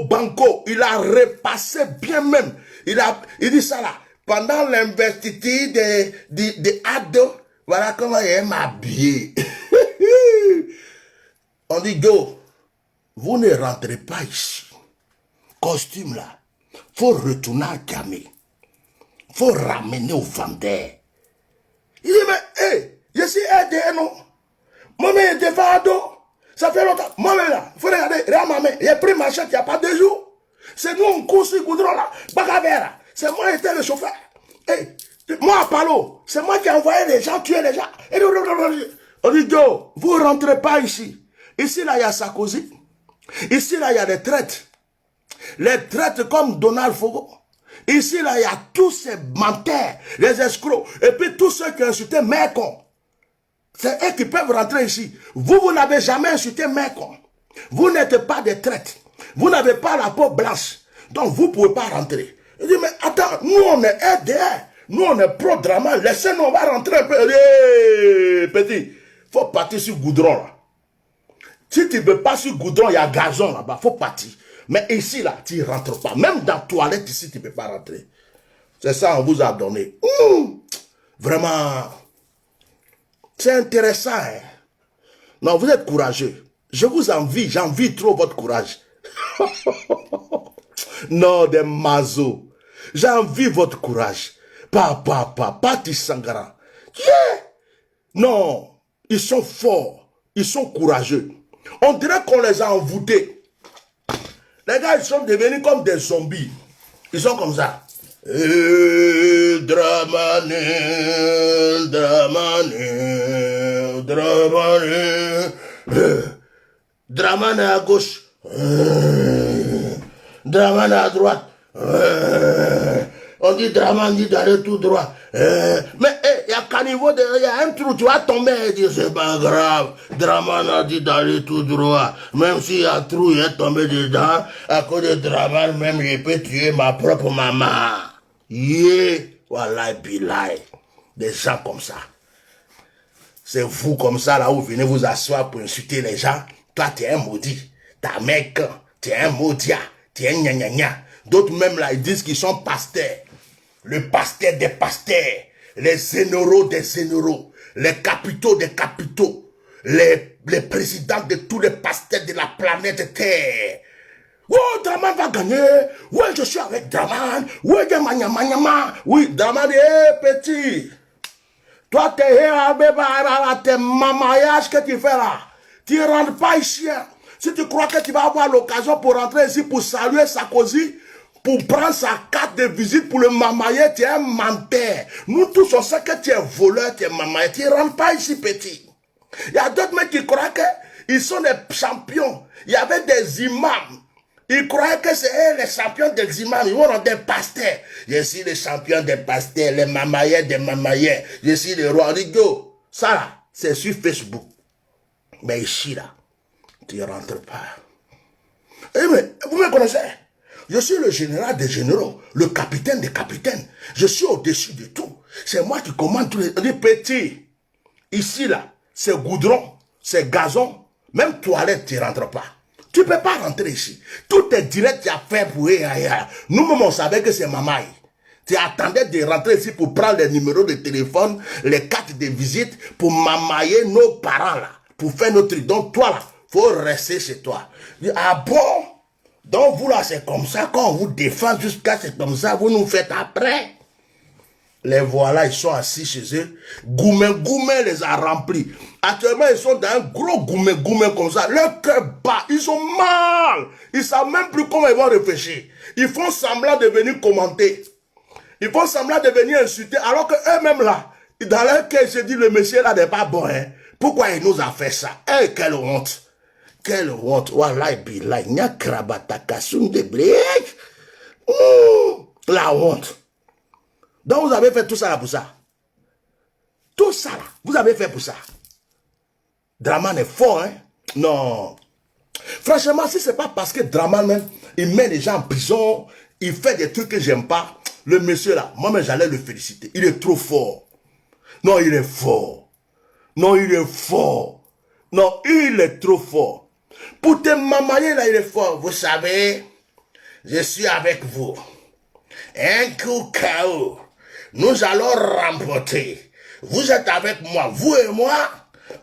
banco. Il a repassé bien même. Il dit ça là, pendant l'investiture de Ado, voilà comment il aime habiller. On dit, go, vous ne rentrez pas ici. Costume là, faut retourner à Gamé. Faut ramener au vendeur. Il dit, mais, hé, je suis aidé, non? Moi, mais devant Ado, ça fait longtemps. Moi, mais là, faut regarder, regarde ma main, j'ai pris ma chatte il n'y a pas 2 jours. C'est nous, on court sur le goudron là, Bagavera. C'est moi qui étais le chauffeur. Hey, moi à Palo, c'est moi qui ai envoyé les gens tuer les gens. On dit, Joe, vous ne rentrez pas ici. Ici, là, il y a Sarkozy. Ici, là, il y a des traites. Les traites comme Donald Fogo. Ici, là, il y a tous ces menteurs, les escrocs. Et puis tous ceux qui ont insulté Mekon. C'est eux qui peuvent rentrer ici. Vous n'avez jamais insulté Mekon. Vous n'êtes pas des traites. Vous n'avez pas la peau blanche. Donc, vous ne pouvez pas rentrer. Il dit, mais attends, nous, on est RDR. Nous, on est pro-drama. Laissez-nous, on va rentrer un peu. Hey, petit, il faut partir sur goudron, là. Si tu ne veux pas sur goudron, il y a gazon là-bas. Il faut partir. Mais ici, là, tu ne rentres pas. Même dans la toilette, ici, tu ne peux pas rentrer. C'est ça, on vous a donné. Vraiment, c'est intéressant. Hein? Non, vous êtes courageux. Je vous envie. J'envie trop votre courage. Non, des mazos. J'envie votre courage. Pas Tissangara. Yeah. Non, ils sont forts. Ils sont courageux. On dirait qu'on les a envoûtés. Les gars, ils sont devenus comme des zombies. Ils sont comme ça. Dramane, Dramane, Dramane. Dramane à gauche. Dramane à droite. On dit Draman dit d'aller tout droit. Mais il y a qu'un niveau, il y a un trou, tu vas tomber et dire c'est pas grave. Draman a dit d'aller tout droit. Même s'il y a un trou, il est tombé dedans. À cause de Draman, même je peux tuer ma propre maman. Yeah, voilà, bilay. Des gens comme ça. C'est vous comme ça, là où vous venez vous asseoir pour insulter les gens. Toi, tu es un maudit. Ta mec, tu es un maudit. Tu es un gna gna gna. D'autres même là, ils disent qu'ils sont pasteurs. Le pasteur des pasteurs, les généraux des généraux, les capitaux des capitaux, les présidents de tous les pasteurs de la planète Terre. Oh, Draman va gagner. Oui, je suis avec Draman. Oui, oui, Draman, petit. Toi, t'es mamaillages que tu fais là. Tu ne rentres pas ici. Hein. Si tu crois que tu vas avoir l'occasion pour rentrer ici pour saluer Sarkozy, pour prendre sa carte de visite pour le mamayer, tu es un menteur. Nous tous, on sait que tu es voleur, tu es mamayer. Tu ne rentres pas ici, petit. Il y a d'autres mecs qui croient qu'ils sont des champions. Il y avait des imams. Ils croyaient que c'est eux les champions des imams. Ils vont des pasteurs. Je suis le champion des pasteurs, les mamayers des mamayers. Je suis le roi. Rigo. Ça là, c'est sur Facebook. Mais ici là, tu ne rentres pas. Eh mais, vous me connaissez? Je suis le général des généraux, le capitaine des capitaines. Je suis au-dessus de tout. C'est moi qui commande tous les petits. Ici, là, c'est goudron, c'est gazon. Même toilette, tu ne rentres pas. Tu ne peux pas rentrer ici. Tout est direct, tu as fait pour eux. Nous-mêmes, on savait que c'est Mamaï. Tu attendais de rentrer ici pour prendre les numéros de téléphone, les cartes de visite, pour mamailler nos parents, là, pour faire notre truc. Donc, toi, là, il faut rester chez toi. Ah bon? Donc vous là, c'est comme ça, quand on vous défend jusqu'à c'est comme ça, vous nous faites après. Les voilà, ils sont assis chez eux. Goumen les a remplis. Actuellement, ils sont dans un gros goumen comme ça. Leur cœur bat, ils ont mal. Ils ne savent même plus comment ils vont réfléchir. Ils font semblant de venir commenter. Ils font semblant de venir insulter, alors que eux-mêmes là, dans leur cœur, ils se disent, le monsieur là n'est pas bon. Hein. Pourquoi il nous a fait ça? Eh, quelle honte. Quelle honte, wallahi billahi, nya krabata de blek. La honte. Donc vous avez fait tout ça là pour ça. Tout ça là, vous avez fait pour ça. Draman est fort, hein? Non. Franchement, si c'est pas parce que Draman même, il met les gens en prison, il fait des trucs que j'aime pas, le monsieur là, moi-même j'allais le féliciter. Il est trop fort. Non, il est fort. Non, il est fort. Non, il est trop fort. Pour te mamailler là, il est fort. Vous savez, je suis avec vous. Un coup KO. Nous allons remporter. Vous êtes avec moi. Vous et moi,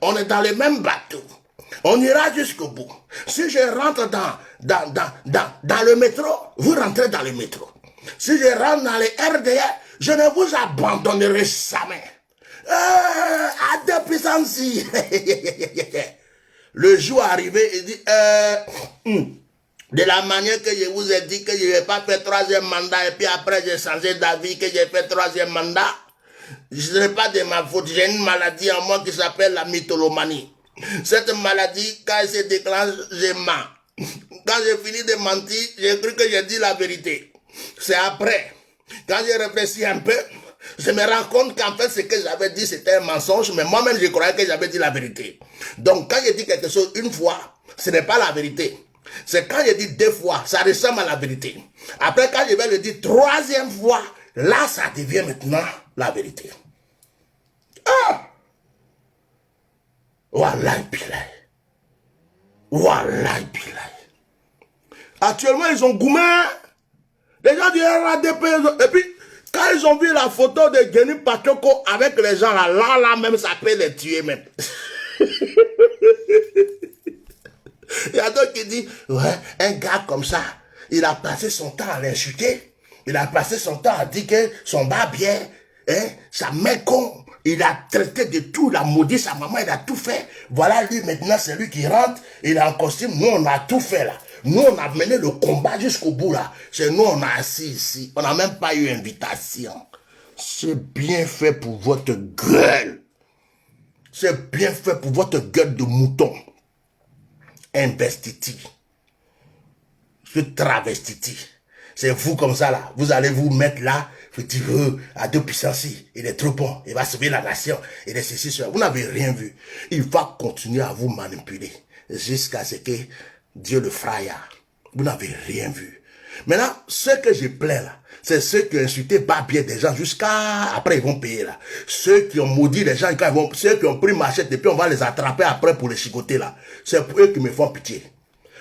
on est dans le même bateau. On ira jusqu'au bout. Si je rentre dans le métro, vous rentrez dans le métro. Si je rentre dans les RDA, je ne vous abandonnerai jamais. À deux puissances. Le jour arrivé, il dit, de la manière que je vous ai dit que je n'ai pas fait troisième mandat, et puis après j'ai changé d'avis que j'ai fait troisième mandat, ce n'est pas de ma faute. J'ai une maladie en moi qui s'appelle la mythomanie. Cette maladie, quand elle se déclenche, je mens. Quand j'ai fini de mentir, j'ai cru que j'ai dit la vérité. C'est après, quand j'ai réfléchi un peu, je me rends compte qu'en fait, ce que j'avais dit, c'était un mensonge, mais moi-même, je croyais que j'avais dit la vérité. Donc, quand je dis quelque chose une fois, ce n'est pas la vérité. C'est quand je dis deux fois, ça ressemble à la vérité. Après, quand je vais le dire troisième fois, là, ça devient maintenant la vérité. Ah! Wallahi bilay. Wallahi bilay. Actuellement, ils ont goumé. Les gens du RADP, et puis, quand ils ont vu la photo de Geni Patoko avec les gens là même, ça peut les tuer même. Il y a d'autres qui disent, ouais, un gars comme ça, il a passé son temps à l'insulter. Il a passé son temps à dire que son barbier, hein, sa mère con, il a traité de tout, il a maudit sa maman, il a tout fait. Voilà, lui, maintenant, c'est lui qui rentre, il est en costume, nous, on a tout fait là. Nous, on a mené le combat jusqu'au bout là. C'est nous, on a assis ici. On n'a même pas eu invitation. C'est bien fait pour votre gueule. C'est bien fait pour votre gueule de mouton. Investiti. Ce travestiti. C'est vous comme ça là. Vous allez vous mettre là. Vous dites, à 2 puissances, il est trop bon. Il va sauver la nation. Il est ceci, cela. Vous n'avez rien vu. Il va continuer à vous manipuler. Jusqu'à ce que Dieu le fraye. Vous n'avez rien vu. Maintenant, ceux que je plains là, c'est ceux qui ont insulté bien des gens jusqu'à... Après, ils vont payer là. Ceux qui ont maudit les gens, ceux qui ont pris machette et puis on va les attraper après pour les chicoter là. C'est pour eux qui me font pitié.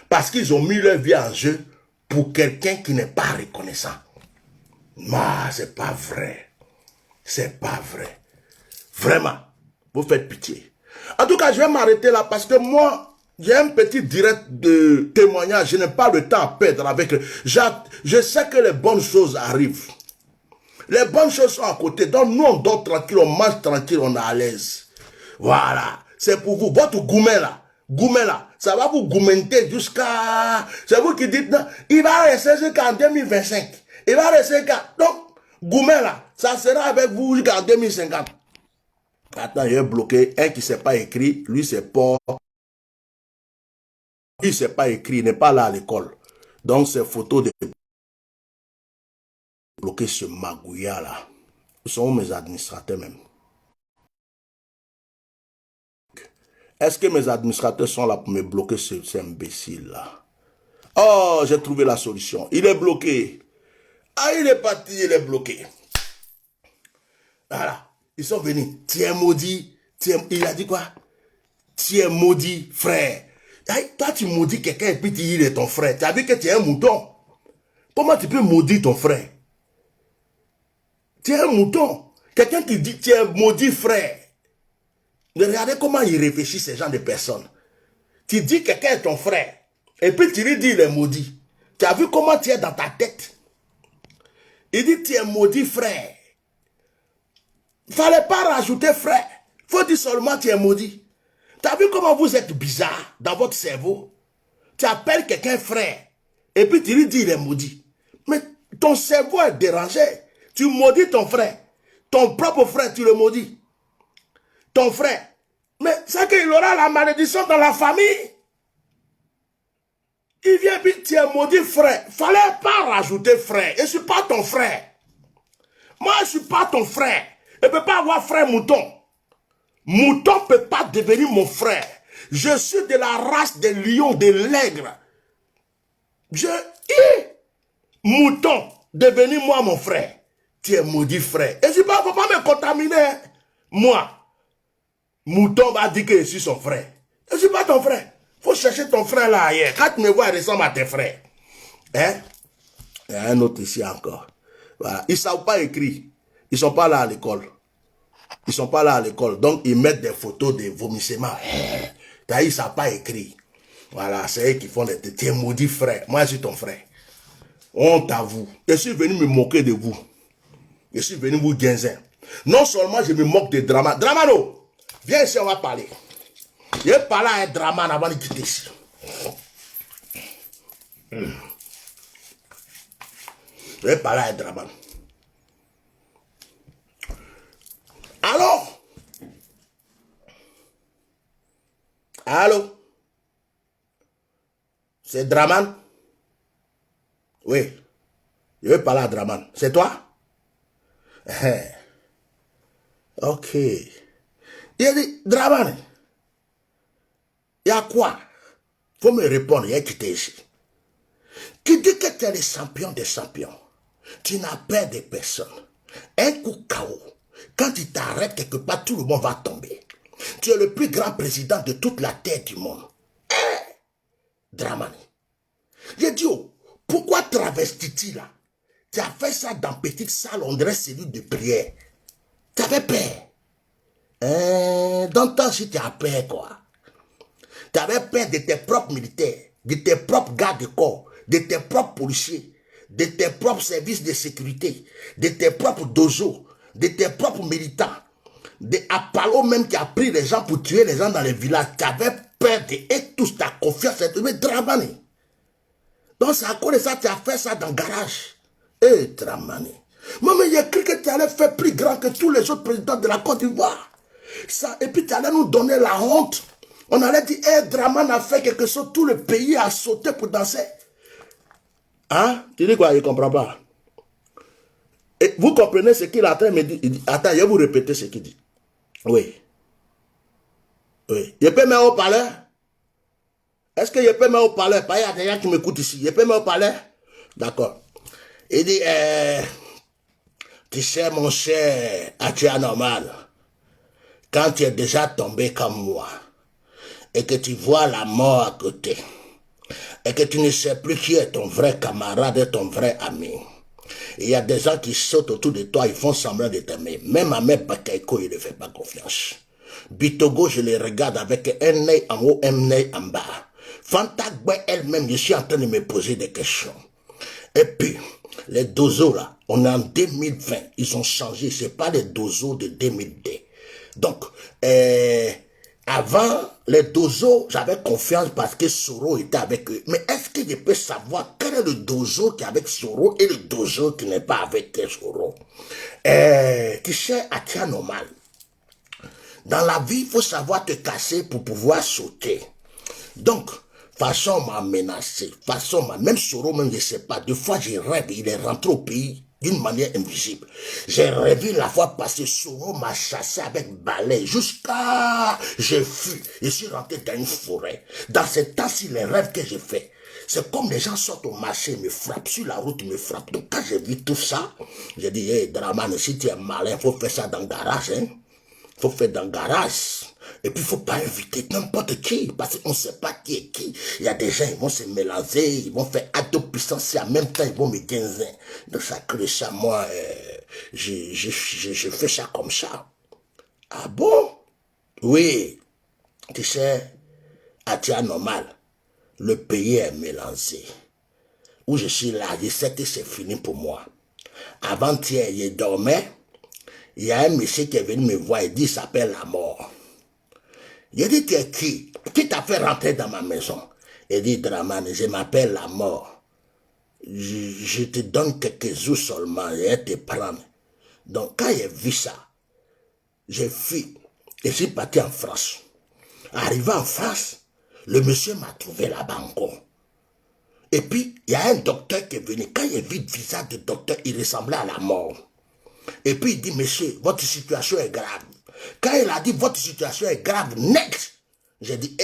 Parce qu'ils ont mis leur vie en jeu pour quelqu'un qui n'est pas reconnaissant. Mais c'est pas vrai. C'est pas vrai. Vraiment. Vous faites pitié. En tout cas, je vais m'arrêter là parce que moi, j'ai un petit direct de témoignage. Je n'ai pas le temps à perdre avec... Je sais que les bonnes choses arrivent. Les bonnes choses sont à côté. Donc nous, on dort tranquille, on mange tranquille, on est à l'aise. Voilà. C'est pour vous. Votre gourmet là, ça va vous gourmenter jusqu'à... C'est vous qui dites, non, il va rester jusqu'en 2025. Il va rester jusqu'à... Donc, gourmet là, ça sera avec vous jusqu'en 2050. Attends, j'ai bloqué un qui ne sait pas écrit. Lui, c'est pas... Il ne sait pas écrit, il n'est pas là à l'école. Donc, ces photos de... bloquer ce magouilla là. Ils sont mes administrateurs même. Est-ce que mes administrateurs sont là pour me bloquer cet imbécile là? Oh, j'ai trouvé la solution. Il est bloqué. Ah, il est parti, il est bloqué. Voilà. Ils sont venus. Tu es maudit. Il a dit quoi? Tu es maudit, frère. Hey, toi, tu maudis quelqu'un et puis tu dis il est ton frère. Tu as vu que tu es un mouton. Comment tu peux maudire ton frère? Tu es un mouton. Quelqu'un qui dit tu es maudit, frère. Regardez comment ils réfléchissent, ces gens de personnes. Tu dis quelqu'un est ton frère. Et puis tu lui dis il est maudit. Tu as vu comment tu es dans ta tête? Il dit tu es maudit, frère. Il ne fallait pas rajouter frère. Il faut dire seulement tu es maudit. Tu as vu comment vous êtes bizarre dans votre cerveau? Tu appelles quelqu'un frère. Et puis tu lui dis il est maudit. Mais ton cerveau est dérangé. Tu maudis ton frère. Ton propre frère, tu le maudis. Ton frère. Mais c'est qu'il aura la malédiction dans la famille. Il vient puis tu es maudit frère. Il ne fallait pas rajouter frère. Je ne suis pas ton frère. Moi, je ne suis pas ton frère. Je ne peux pas avoir frère mouton. Mouton ne peut pas devenir mon frère. Je suis de la race des lions, des lègres. Mouton, devenir moi mon frère. Tu es maudit frère. Et je ne peux pas me contaminer. Moi, mouton va dire que je suis son frère. Je ne suis pas ton frère. Il faut chercher ton frère là ailleurs. Quand tu me vois, il ressemble à tes frères. Hein? Il y a un autre ici encore. Voilà. Ils ne savent pas écrire. Ils ne sont pas là à l'école. Ils ne sont pas là à l'école. Donc, ils mettent des photos de vomissements. Ils ne savent pas écrire. Voilà, c'est eux qui font des... Tu es maudit frère. Moi, je suis ton frère. Honte à vous. Je suis venu me moquer de vous. Je suis venu vous guinzer. Non seulement je me moque de Draman. Dramano, viens ici, on va parler. Je vais parler à un Draman avant de quitter ici. Je vais parler à un Draman. Alors? Allô? C'est Draman? Oui. Je vais parler à Draman. C'est toi? Ok. Il a dit, Draman, il y a quoi? Faut me répondre, il y a quitté ici. Qui dit que tu es le champion des champions? Tu n'as peur de personne. Un coup KO. Quand tu t'arrêtes quelque part, tout le monde va tomber. Tu es le plus grand président de toute la terre du monde. Dramani. J'ai dit, oh, pourquoi travestis-tu là? Tu as fait ça dans petite salle, on dirait cellule de prière. Tu avais peur. Dans ton si tu as peur quoi. Tu avais peur de tes propres militaires, de tes propres gardes de corps, de tes propres policiers, de tes propres services de sécurité, de tes propres dojos, de tes propres militants, de Apollo même qui a pris les gens pour tuer les gens dans les villages. Tu avais peur de et tous ta confiance. Mais Dramani. Donc c'est à cause de ça que tu as fait ça dans le garage. Eh, Dramani. Moi, mais j'ai cru que tu allais faire plus grand que tous les autres présidents de la Côte d'Ivoire. Ça, et puis tu allais nous donner la honte. On allait dire, eh, Dramani a fait quelque chose, tout le pays a sauté pour danser. Hein? Tu dis quoi? Je ne comprends pas. Et vous comprenez ce qu'il est en train de me dire? Il dit, attends, je vais vous répéter ce qu'il dit. Oui. Oui. Je peux mettre au palais? Est-ce que je peux mettre au palais? Pas, il y a des gens qui m'écoutent ici. Je peux mettre au palais? D'accord. Il dit, tu sais, mon cher, tu es normal. Quand tu es déjà tombé comme moi, et que tu vois la mort à côté, et que tu ne sais plus qui est ton vrai camarade et ton vrai ami, il y a des gens qui sautent autour de toi, ils font semblant de t'aimer. Même à mes Bakaïko, il ne fait pas confiance. Bitogo, je les regarde avec un œil en haut, un œil en bas. Fantagbe elle-même, je suis en train de me poser des questions. Et puis, les dozos là, on est en 2020, ils ont changé, c'est pas les dozos de 2002. Donc, avant, les dozos, j'avais confiance parce que Soro était avec eux. Mais est-ce que je peux savoir quel est le dozo qui est avec Soro et le dozo qui n'est pas avec Soro? Tu sais, à tiens normal. Dans la vie, il faut savoir te casser pour pouvoir sauter. Donc, façon m'a menacé, façon m'a, même Soro, même je sais pas, deux fois j'ai rêvé, il est rentré au pays d'une manière invisible. J'ai rêvé la fois passée, Soro m'a chassé avec balai, jusqu'à, j'ai fui, je suis rentré dans une forêt. Dans ce temps-ci, les rêves que j'ai fait, c'est comme les gens sortent au marché, me frappent, sur la route, me frappent. Donc quand j'ai vu tout ça, j'ai dit, hey, Dramani, si tu es malin, faut faire ça dans le garage, hein. Faut faire dans le garage. Et puis, il ne faut pas inviter n'importe qui, parce qu'on ne sait pas qui est qui. Il y a des gens, ils vont se mélanger, ils vont faire acte de puissance, et en même temps, ils vont me guinzer. Donc, ça crée ça, moi, je fais ça comme ça. Ah bon? Oui. Tu sais, à tiers normal, le pays est mélangé. Où je suis là, je sais que c'est fini pour moi. Avant-hier, je dormais, il y a un monsieur qui est venu me voir, il dit, il s'appelle la mort. J'ai dit, tu es qui? Qui t'a fait rentrer dans ma maison? Il dit, Dramani, je m'appelle la mort. Je te donne quelques jours seulement, je vais te prendre. Donc, quand j'ai vu ça, j'ai fui et je suis parti en France. Arrivé en France, le monsieur m'a trouvé là-bas encore. Et puis, il y a un docteur qui est venu. Quand j'ai vu le visage du docteur, il ressemblait à la mort. Et puis, il dit, monsieur, votre situation est grave. Quand il a dit, votre situation est grave, next, j'ai dit,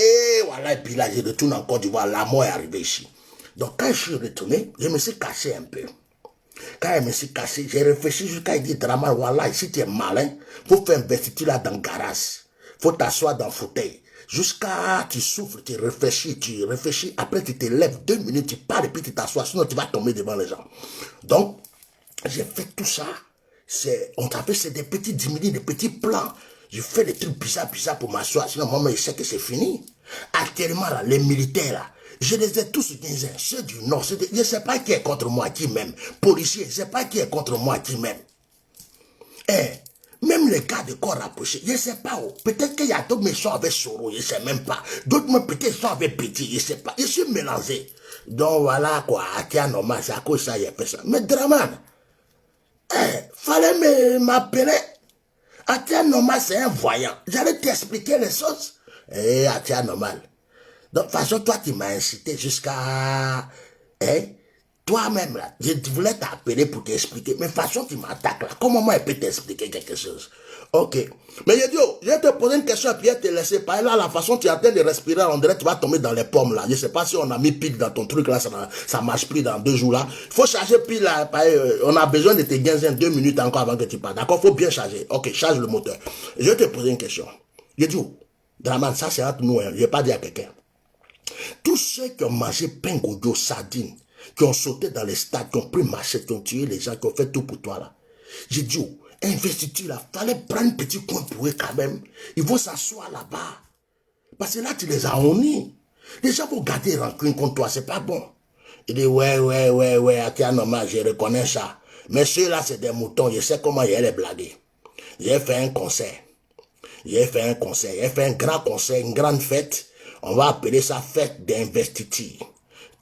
voilà, et puis là, je retourne en Côte d'Ivoire, la mort est arrivée ici. Donc, quand je suis retourné, je me suis cassé un peu. Quand je me suis cassé, j'ai réfléchi jusqu'à il dit, Dramani, voilà, ici tu es malin, faut faire investiture là dans le garage. Faut t'asseoir dans le fauteuil. Jusqu'à tu souffles, tu réfléchis, après tu te lèves 2 minutes, tu parles et puis tu t'assois, sinon tu vas tomber devant les gens. Donc, j'ai fait tout ça. On t'appelle, c'est des petits 10 minutes, des petits plans. Je fais des trucs bizarres pour m'asseoir. Sinon, moi, je sais que c'est fini. Actuellement, là, les militaires, là, je les ai tous guinzés. Ceux du Nord, je ne sais pas qui est contre moi, qui m'aime. Policiers, je ne sais pas qui est contre moi, qui m'aime. Même les gars de corps rapprochés, je ne sais pas où. Peut-être qu'il y a d'autres qui sont avec Soro, je ne sais même pas. D'autres, peut-être, sont avec Petit, je ne sais pas. Je suis mélangé. Donc, voilà, quoi. À normal, c'est à cause de ça, il a fait ça. Mais Dramani, fallait m'appeler. Atia normal, c'est un voyant. J'allais t'expliquer les choses. Atia normal. Donc, de toute façon, toi, tu m'as incité jusqu'à... toi-même, là, je voulais t'appeler pour t'expliquer. Mais de toute façon, tu m'attaques, là. Comment moi, je peux t'expliquer quelque chose? Ok. Mais je dis, je vais te poser une question et puis je vais te laisser parler. Là, la façon tu es en train de respirer, on dirait que tu vas tomber dans les pommes, là. Je ne sais pas si on a mis pile dans ton truc, là, ça ne marche plus dans 2 jours, là. Il faut charger pile, là. On a besoin de te gagner 2 minutes encore avant que tu partes. D'accord? Il faut bien charger. Ok, charge le moteur. Je vais te poser une question. Je dis, Dramani, ça, c'est entre nous, hein. Je ne vais pas dire à quelqu'un. Tous ceux qui ont mangé pain gojo, sardines, qui ont sauté dans les stades, qui ont pris machette, qui ont tué les gens, qui ont fait tout pour toi, là. J'ai dit, investiture là, fallait prendre un petit coin pour eux quand même. Ils vont s'asseoir là-bas. Parce que là, tu les as honnis. Les gens vont garder rancune contre toi, c'est pas bon. Il dit, ouais, à normal, je reconnais ça. Mais ceux-là, c'est des moutons, je sais comment ils les blaguer. J'ai fait un concert. J'ai fait un grand concert, une grande fête. On va appeler ça fête d'investiture.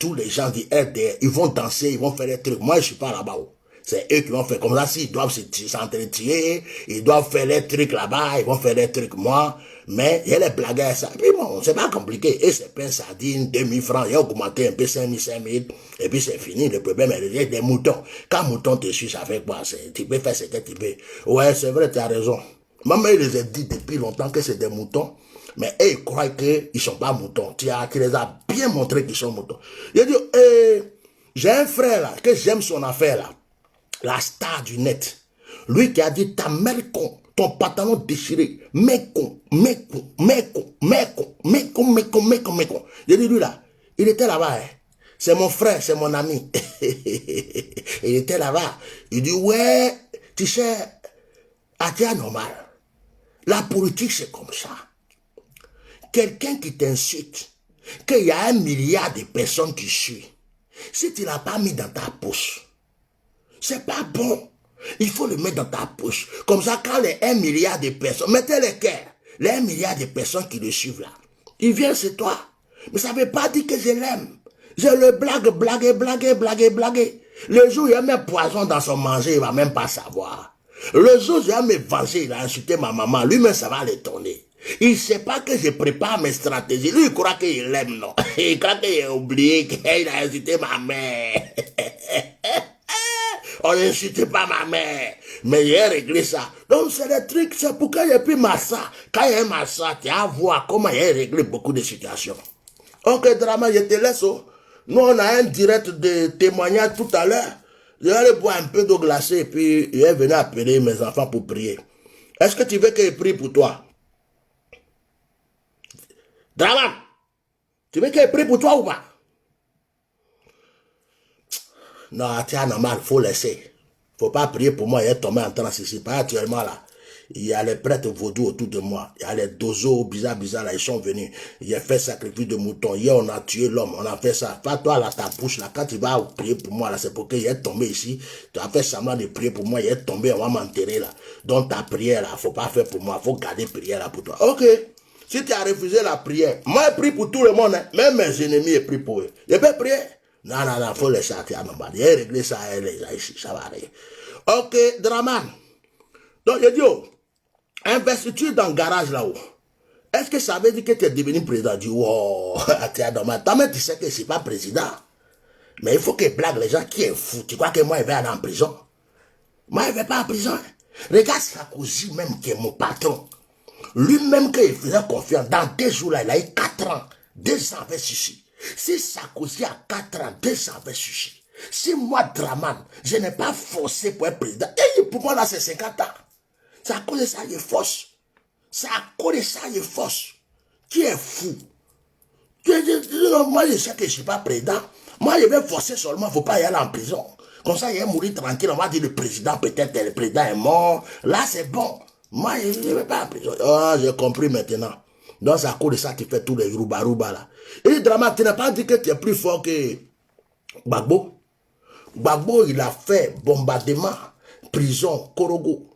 tous les gens du RDR, ils vont danser, ils vont faire des trucs. Moi, je suis pas là-bas. C'est eux qui vont faire comme ça. S'ils doivent s'entretuer, ils doivent faire les trucs là-bas, ils vont faire des trucs. Moi, mais il y a les blagueurs, ça. Puis bon, c'est pas compliqué. Et c'est pain sardine, 2000 francs, il y a augmenté un peu 5000, 5000, et puis c'est fini. Le problème est des moutons. Quand mouton te suit, ça fait quoi? Tu peux faire ce que tu peux. Ouais, c'est vrai, tu as raison. Maman, il les a dit depuis longtemps que c'est des moutons. Mais eux, ils croient qu'ils ne sont pas moutons. Tu les as bien montré qu'ils sont moutons. Il a dit, j'ai un frère là, que j'aime son affaire là. La star du net. Lui qui a dit, ta mère con, ton pantalon déchiré, mec con. J'ai dit, lui là, il était là-bas, hein. C'est mon frère, c'est mon ami. Il était là-bas. Il dit, ouais, tu sais, à normal. La politique, c'est comme ça. Quelqu'un qui t'insulte, qu'il y a 1 milliard de personnes qui suivent, si tu ne l'as pas mis dans ta poche, c'est pas bon. Il faut le mettre dans ta poche. Comme ça, quand les 1 milliard de personnes, mettez les cœurs, les 1 milliard de personnes qui le suivent là, ils viennent chez toi. Mais ça ne veut pas dire que je l'aime. Je le blague. Le jour où il y a même poison dans son manger, il ne va même pas savoir. Le jour où il va me venger, il a insulté ma maman, lui-même ça va l'étonner. Il ne sait pas que je prépare mes stratégies. Lui, il croit qu'il l'aime, non. Il croit qu'il a oublié qu'il a insulté ma mère. On n'insulte pas ma mère. Mais il a réglé ça. Donc, c'est des trucs, c'est pourquoi il n'y a plus massa. Quand il y a un massa, tu vas voir comment il a réglé beaucoup de situations. Ok, Drama, je te laisse. Oh. Nous, on a un direct de témoignage tout à l'heure. Je vais aller boire un peu d'eau glacée et puis je vais venir appeler mes enfants pour prier. Est-ce que tu veux que je prie pour toi? Drama, tu veux que je prie pour toi ou pas? Non, tiens, normal, il faut laisser. Il ne faut pas prier pour moi, il est tombé en transe ici. Pas actuellement là. Il y a les prêtres vaudous autour de moi. Il y a les dozos bizarres là, ils sont venus. J'ai fait sacrifice de mouton. Hier, on a tué l'homme, on a fait ça. Pas toi là, ta bouche là, quand tu vas prier pour moi là, c'est pour qu'il est tombé ici. Tu as fait semblant de prier pour moi, il est tombé, on va m'enterrer là. Donc ta prière là, il ne faut pas faire pour moi, il faut garder prière là pour toi. Ok. Si tu as refusé la prière, moi je prie pour tout le monde, hein. Même mes ennemis, je prie pour eux. Je peux prier? Non, il faut laisser ça à normal. Il a réglé ça, ici, ça va aller. Ok, Draman. Donc, je dis, oh, investiture dans le garage là-haut. Est-ce que ça veut dire que tu es devenu président? Je dis, wow, tu es normal. Toi-même, tu sais que je ne suis pas président. Mais il faut que blague les gens qui est fou. Tu crois que moi, je vais aller en prison? Moi, je ne vais pas en prison. Regarde Sarkozy même qui est mon patron. Lui-même, qu'il faisait confiance, dans 2 jours là, il a eu 4 ans. 2 ans avec sushi. Si Sarkozy a 4 ans, 2 ans avec sushi. Si moi, Draman, je n'ai pas forcé pour être président, et pour moi là, c'est 50 ans. C'est à cause de ça, il est fausse. C'est à cause de ça, il est fausse. Qui est fou? Moi, je sais que je ne suis pas président. Moi, je vais forcer seulement, il ne faut pas y aller en prison. Comme ça, il va mourir tranquille. On va dire le président, peut-être le président est mort. Là, c'est bon. Moi, je ne vais pas en prison. Oh, j'ai compris maintenant. Donc, c'est à cause de ça qu'il fait tous les rouba là. Et Drama, tu n'as pas dit que tu es plus fort que Gbagbo. Gbagbo, il a fait bombardement, prison, Korogo.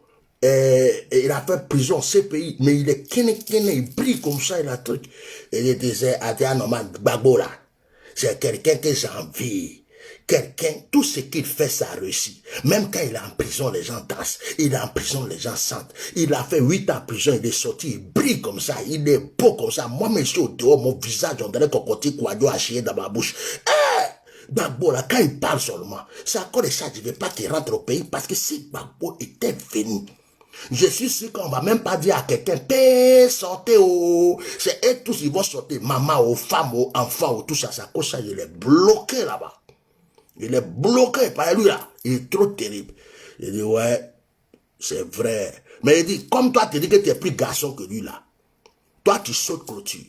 Il a fait prison, CPI, mais il est kene, il brille comme ça, il a truc. Et il disait, normal, Gbagbo là, c'est quelqu'un que j'envie. Quelqu'un, tout ce qu'il fait, ça réussit. Même quand il est en prison, les gens dansent. Il est en prison, les gens sentent. Il a fait 8 ans en prison, il est sorti, il brille comme ça, il est beau comme ça. Moi, je suis au dehors, mon visage, on dirait qu'on continue Kouadio à chier dans ma bouche. Gbagbo là, quand il parle seulement, c'est encore de ça, je ne veux pas qu'il rentre au pays, parce que si Gbagbo était venu, je suis sûr qu'on ne va même pas dire à quelqu'un, sortez, oh. C'est eux tous, ils vont sortir, maman, aux femmes, aux enfants, tout ça, c'est à cause ça, il est bloqué là-bas. Il est bloqué par lui là. Il est trop terrible. Il dit, ouais, c'est vrai. Mais il dit, comme toi, tu dis que tu es plus garçon que lui là. Toi, tu sautes clôture.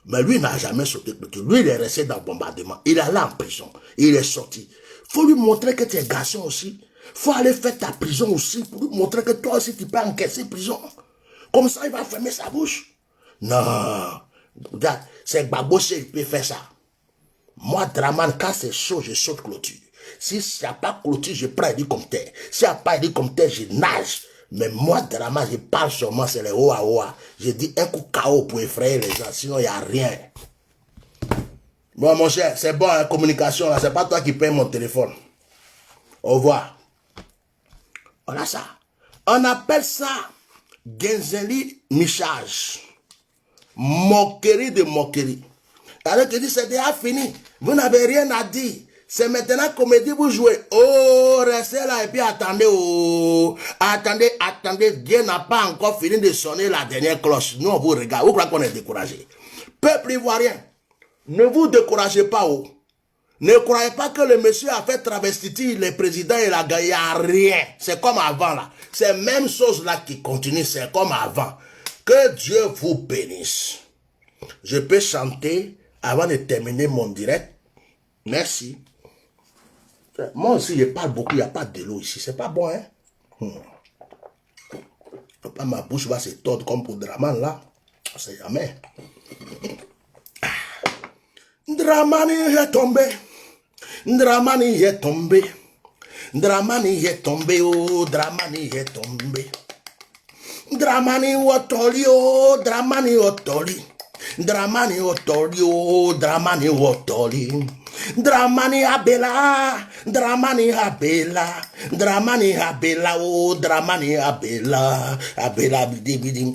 Mais lui n'a jamais sauté clôture. Lui, il est resté dans le bombardement. Il est allé en prison. Il est sorti. Il faut lui montrer que tu es garçon aussi. Il faut aller faire ta prison aussi. Pour lui montrer que toi aussi, tu peux encaisser prison. Comme ça, il va fermer sa bouche. Non. Regarde, c'est Gbagbo, il peut faire ça. Moi, Draman, quand c'est chaud, je saute clôture. Si il n'y a pas clôture, je prends hélicoptère. S'il n'y a pas hélicoptère, je nage. Mais moi, Draman, je parle seulement, c'est les oa. Je dis un coup KO pour effrayer les gens, sinon il n'y a rien. Bon, mon cher, c'est bon, la communication, là, c'est pas toi qui payes mon téléphone. Au revoir. Voilà ça. On appelle ça Genzeli Michage. Moquerie de moquerie. Alors que dit, c'est déjà fini. Vous n'avez rien à dire. C'est maintenant comédie, vous jouez. Oh, restez là et puis attendez. Oh, attendez, attendez. Dieu n'a pas encore fini de sonner la dernière cloche. Nous, on vous regarde. Vous croyez qu'on est découragé? Peuple ivoirien, ne vous découragez pas. Oh. Ne croyez pas que le monsieur a fait travestiture les présidents et la guerre. Il n'y a rien. C'est comme avant là. C'est même chose là qui continue. C'est comme avant. Que Dieu vous bénisse. Je peux chanter avant de terminer mon direct. Merci. Moi aussi, je parle beaucoup. Il n'y a pas de l'eau ici. C'est pas bon, hein? Pas ma bouche va se tordre comme pour Draman là. On ne sait jamais. Dramani est tombé. Dramani est tombé. Dramani est tombé. Oh, Dramani est tombé. Dramani otoli. Oh, Dramani otoli. Dramani otoli. Oh, Dramani otoli. Dramani abela. Dramani abela. Dramani abela. Oh, Dramani abela. Abela bidi bidi.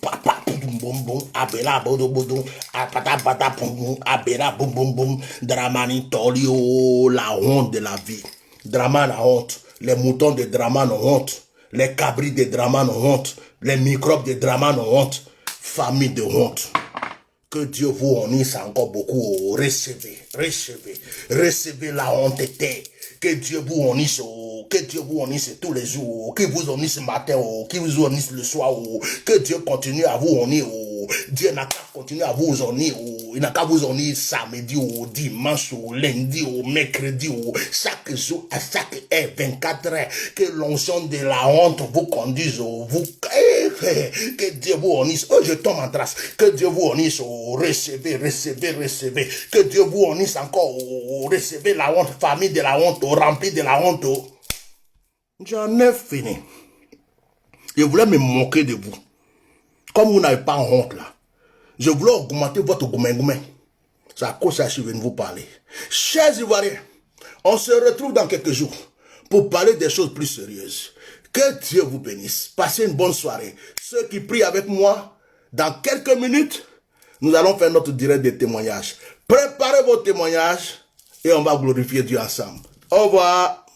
Papa. Boum boum, abela bodo bodo, apata pata boum, abela boum boum boum, Dramani tolio, la honte de la vie. Draman la honte, les moutons de Draman ont honte, les cabris de Draman ont honte, les microbes de Draman ont honte, famille de honte. Que Dieu vous honisse encore beaucoup. Recevez, recevez, recevez la honteté. Que Dieu vous honisse, que Dieu vous honisse tous les jours, que vous honisse ce matin, que vous honisse le soir, que Dieu continue à vous honir. Dieu n'a qu'à continuer à vous honir. Il n'a qu'à vous honir samedi, dimanche, lundi, mercredi, chaque jour, à chaque heure, 24 heures. Que l'onction de la honte vous conduise, que Dieu vous honisse. Oh, je tombe en trace. Que Dieu vous honisse. Recevez, recevez, recevez. Que Dieu vous honisse encore. Recevez la honte, famille de la honte, remplie de la honte. J'en ai fini. Je voulais me moquer de vous. Comme vous n'avez pas honte là. Je voulais augmenter votre goumé-goumé. C'est à cause de ça que je viens de vous parler. Chers Ivoiriens, on se retrouve dans quelques jours pour parler des choses plus sérieuses. Que Dieu vous bénisse. Passez une bonne soirée. Ceux qui prient avec moi, dans quelques minutes, nous allons faire notre direct de témoignages. Préparez vos témoignages et on va glorifier Dieu ensemble. Au revoir.